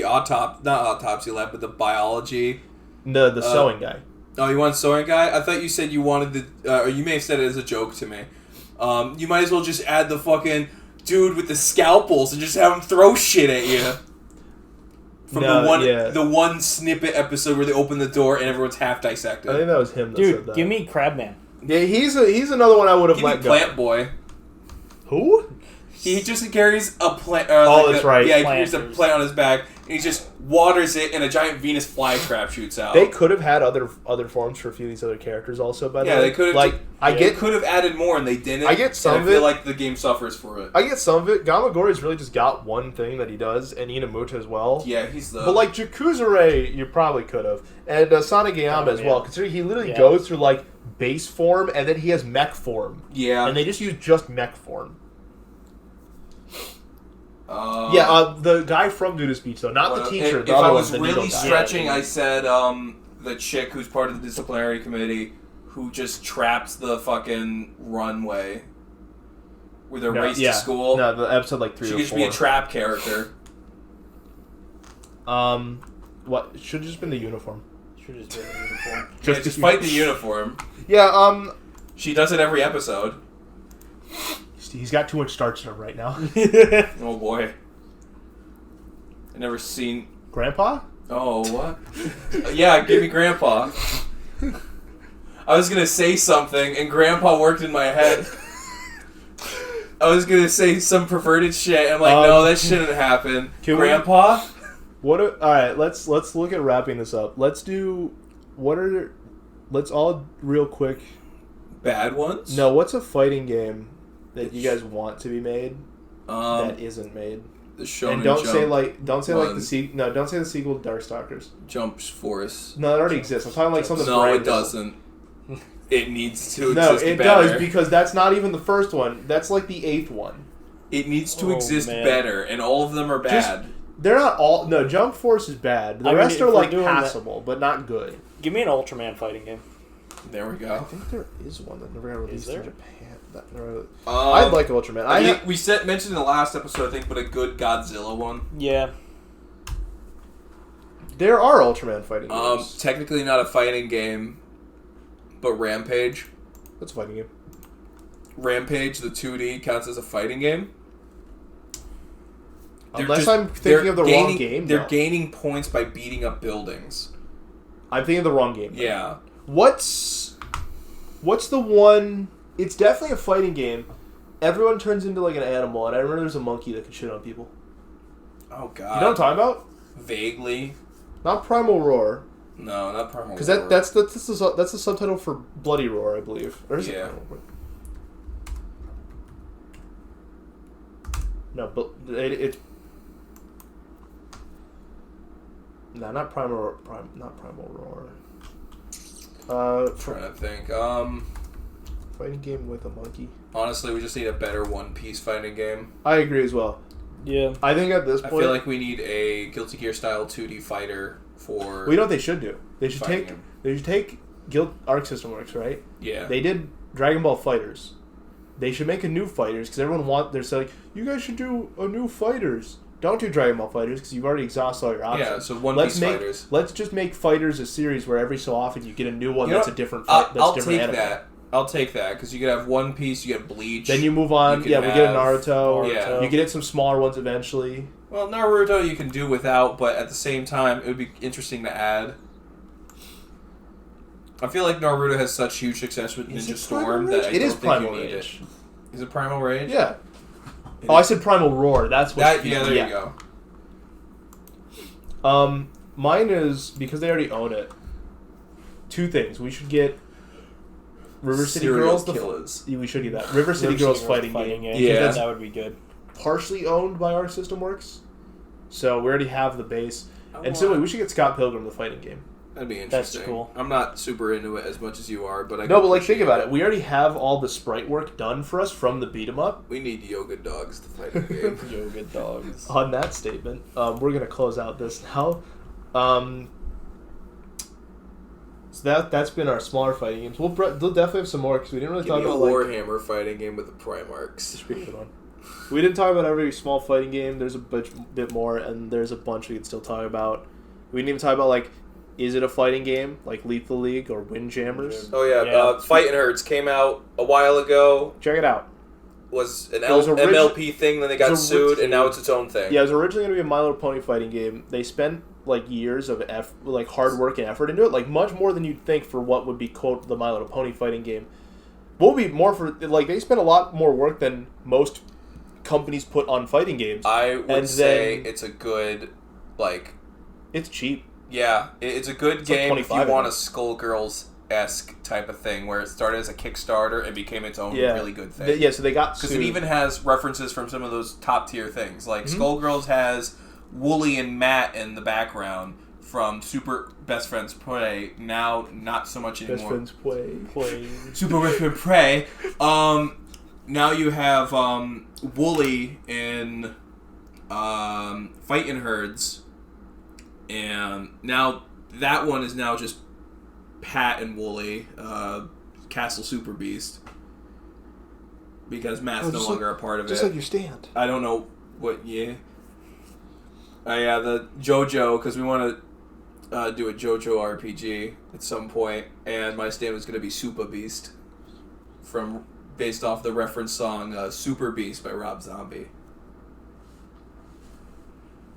autopsy lab, but the biology. The sewing guy. Oh, you want sewing guy? I thought you said you wanted or you may have said it as a joke to me. You might as well just add the fucking dude with the scalpels and just have him throw shit at you. From the one snippet episode where they open the door and everyone's half dissected. I think that was him that Dude, said that. Give me Crabman. Yeah, he's another one I would have let go. Plant Boy. Who? He just carries a plant. That's right. Yeah, he carries a plant on his back, and he just waters it, and a giant Venus flytrap shoots out. They could have had other forms for a few of these other characters also. By the way, they could have. They could have added more, and they didn't. I get some of it. I feel like the game suffers for it. I get some of it. Gamagori's really just got one thing that he does, and Inamuta as well. Yeah, he's the. But Jakuzure, you probably could have, and Sanagayama as well. Considering he literally goes through base form, and then he has mech form. Yeah. And they just use just mech form. The guy from Nudist Beach, though, not the teacher. If I was really stretching, I said the chick who's part of the disciplinary committee, who just traps the fucking runway where they're raced to school. No, the episode like 3 or 4. She could just be a trap character. What? It should have just been the uniform. Should have just been the uniform. Just fight the uniform. Yeah, She does it every episode. He's got too much starch in him right now. Oh boy. I never seen... Grandpa? Oh, what? Yeah, give me Grandpa. I was gonna say something, and Grandpa worked in my head. I was gonna say some perverted shit. I'm like, no, that shouldn't happen. Grandpa? Alright, let's look at wrapping this up. Let's all real quick. Bad ones? No, what's a fighting game that you guys want to be made that isn't made? The Shonen and don't Jump say like don't say one. don't say the sequel to Darkstalkers. Jump Force. No, it already exists. I'm talking like something. No, brand it doesn't. It needs to No, exist it better. does because that's not even the first one. That's like the 8th one. It needs to exist better, and all of them are bad. They're not all. No, Jump Force is bad. The rest are like passable, but not good. Give me an Ultraman fighting game. There we go. I think there is one that never got released in Japan. I'd like Ultraman. We mentioned in the last episode, I think, but a good Godzilla one. Yeah. There are Ultraman fighting games. Technically not a fighting game, but Rampage. That's a fighting game. Rampage, the 2D, counts as a fighting game. Unless I'm thinking of the wrong game. They're gaining points by beating up buildings. I'm thinking of the wrong game. Yeah. What's the one... It's definitely a fighting game. Everyone turns into like an animal, and I remember there's a monkey that can shit on people. Oh, God. You know what I'm talking about? Vaguely. Not Primal Roar. No, not Primal Roar. Because that's the subtitle for Bloody Roar, I believe. Or is it? No, but it's... No, not Primal Roar. Not Primal Roar. Trying to think. Fighting game with a monkey. Honestly, we just need a better One Piece fighting game. I agree as well. Yeah. I think at this point... I feel like we need a Guilty Gear style 2D fighter for... We know what they should do. They should take Arc System Works, right? Yeah. They did Dragon Ball Fighters. They should make a new Fighters, because everyone they're saying, you guys should do a new Fighters. Don't do Dragon Ball Fighters, because you've already exhausted all your options. Yeah, so One Piece Fighters. Let's just make Fighters a series where every so often you get a new one that's a different fight. I'll take that, because you could have One Piece, you get Bleach. Then you move on. We get a Naruto. Yeah. You get some smaller ones eventually. Well, Naruto you can do without, but at the same time, it would be interesting to add. I feel like Naruto has such huge success with Ninja Storm that I don't think you need it. Is it Primal Rage? Yeah. I said Primal Roar. That's what. Yeah, there you go. Mine is because they already own it. Two things. We should get River City Girls. We should do that. River City Girls fighting game. Yeah, that would be good. Partially owned by Arc System Works, so we already have the base. And similarly, we should get Scott Pilgrim the fighting game. That'd be interesting. That's cool. I'm not super into it as much as you are, but think about it. We already have all the sprite work done for us from the beat 'em up. We need Yoga Dogs to fight the game. Yoga Dogs. On that statement, we're gonna close out this now. So that's been our smaller fighting games. We'll definitely have some more because we didn't really talk about Warhammer fighting game with the Primarchs. We didn't talk about every small fighting game. There's a bit more, and there's a bunch we could still talk about. We didn't even talk about is it a fighting game like Lethal League or Windjammers? Oh yeah. Fighting Herds came out a while ago. Check it out. Was an MLP thing, then they got sued, and now it's its own thing. Yeah, it was originally going to be a My Little Pony fighting game. They spent years of hard work and effort into it, much more than you'd think for what would be quote the My Little Pony fighting game. What would be more for they spent a lot more work than most companies put on fighting games. I would say it's a good it's cheap. Yeah, it's a good game if you want a Skullgirls-esque type of thing where it started as a Kickstarter and became its own really good thing. So they got because it even has references from some of those top tier things. Skullgirls has Wooly and Matt in the background from Super Best Friends Play. Now, not so much anymore. Best Friends Play. Super Best Friends Play. Now you have Wooly in Fighting Herds. And now that one is now just Pat and Wooly. Castle Super Beast. Because Matt's no longer a part of it. Just like your stand. I don't know what, yeah. Yeah, the JoJo, because we want to do a JoJo RPG at some point, and my stand was going to be Super Beast, based off the reference song Super Beast by Rob Zombie.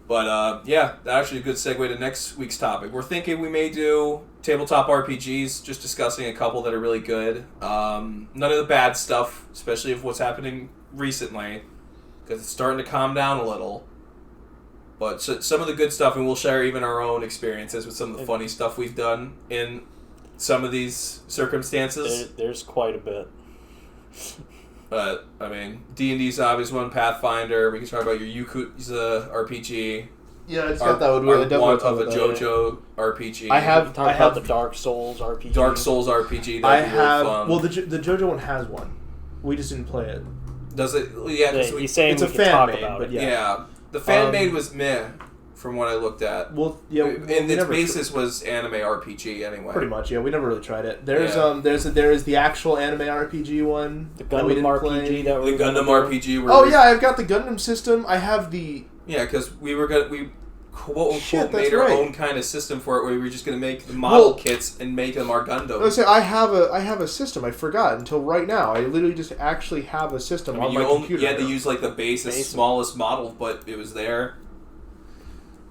But, yeah, actually a good segue to next week's topic. We're thinking we may do tabletop RPGs, just discussing a couple that are really good. None of the bad stuff, especially of what's happening recently, because it's starting to calm down a little. But some of the good stuff, and we'll share even our own experiences with some of the funny stuff we've done in some of these circumstances. There's quite a bit. But, I mean, D&D's obvious one, Pathfinder. We can talk about your Yakuza RPG. Yeah, I just got that one. Really want of a JoJo RPG. I have the Dark Souls RPG. Dark Souls RPG. I have. Well, the JoJo one has one. We just didn't play it. Does it? Yeah, he's saying it's we a can fan talk made, about but it. Yeah, the fan made was meh, from what I looked at. Well, yeah, and its basis was anime RPG anyway. Pretty much, yeah. We never really tried it. There is the actual anime RPG one. The Gundam RPG that the Gundam RPG. Yeah, I've got the Gundam system. I have the. Yeah, because we quote unquote made our own kind of system for it, where we were just going to make the model kits and make them our Gundam. I have a system. I forgot until right now. I literally just actually have a system on my computer. You had to use like the basic smallest model, but it was there.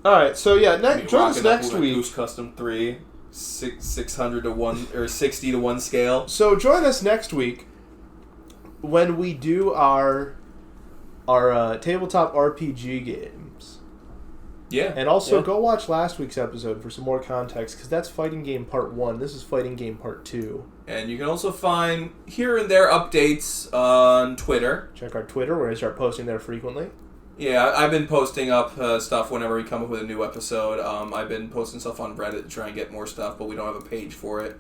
All right, so yeah, join us next week. Goose Custom 3, 600 to 1 or 60 to 1 scale. So join us next week when we do our tabletop RPG games. Yeah. And also go watch last week's episode for some more context, because that's Fighting Game Part 1. This is Fighting Game Part 2. And you can also find here and there updates on Twitter. Check our Twitter, where I start posting there frequently. Yeah, I've been posting up stuff whenever we come up with a new episode. I've been posting stuff on Reddit to try and get more stuff, but we don't have a page for it.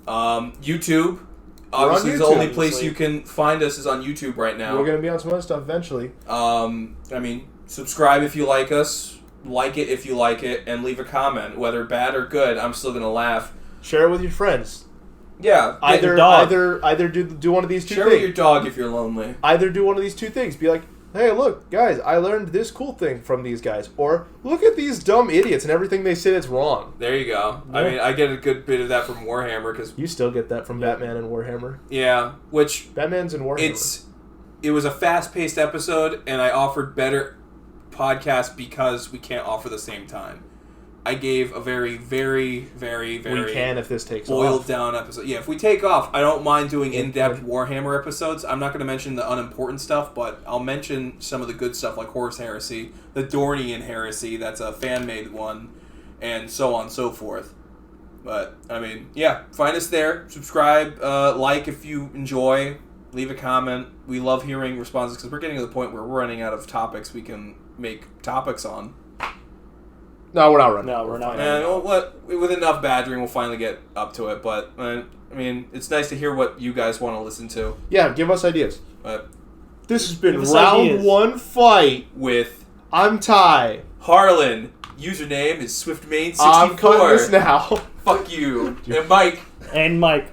YouTube. Obviously, the only place you can find us is on YouTube right now. We're going to be on some other stuff eventually. I mean, subscribe if you like us. Like it if you like it, and leave a comment, whether bad or good. I'm still gonna laugh. Share it with your friends. Yeah, either do one of these two things. Share with your dog if you're lonely. Either do one of these two things. Be like, hey, look, guys, I learned this cool thing from these guys. Or look at these dumb idiots and everything they say that's wrong. There you go. Yeah. I mean, I get a good bit of that from Warhammer because you still get that from Batman and Warhammer. Yeah, which Batman's and Warhammer. It was a fast-paced episode, and I offered better podcast because we can't offer the same time. I gave a very, very, very, very we can if this takes boiled off. down episode. Yeah, if we take off, I don't mind doing in-depth Warhammer episodes. I'm not going to mention the unimportant stuff, but I'll mention some of the good stuff like Horus Heresy, the Dornian Heresy, that's a fan-made one, and so on and so forth. But, I mean, yeah, find us there. Subscribe, like if you enjoy, leave a comment. We love hearing responses because we're getting to the point where we're running out of topics we can make topics on. No, we're not running. No, we're not. And with enough badgering, we'll finally get up to it. But I mean, it's nice to hear what you guys want to listen to. Yeah, give us ideas. But this has been round one fight with I'm Ty. Harlan. Username is SwiftMain64. I'm cutting this now. Fuck you. And Mike. And Mike.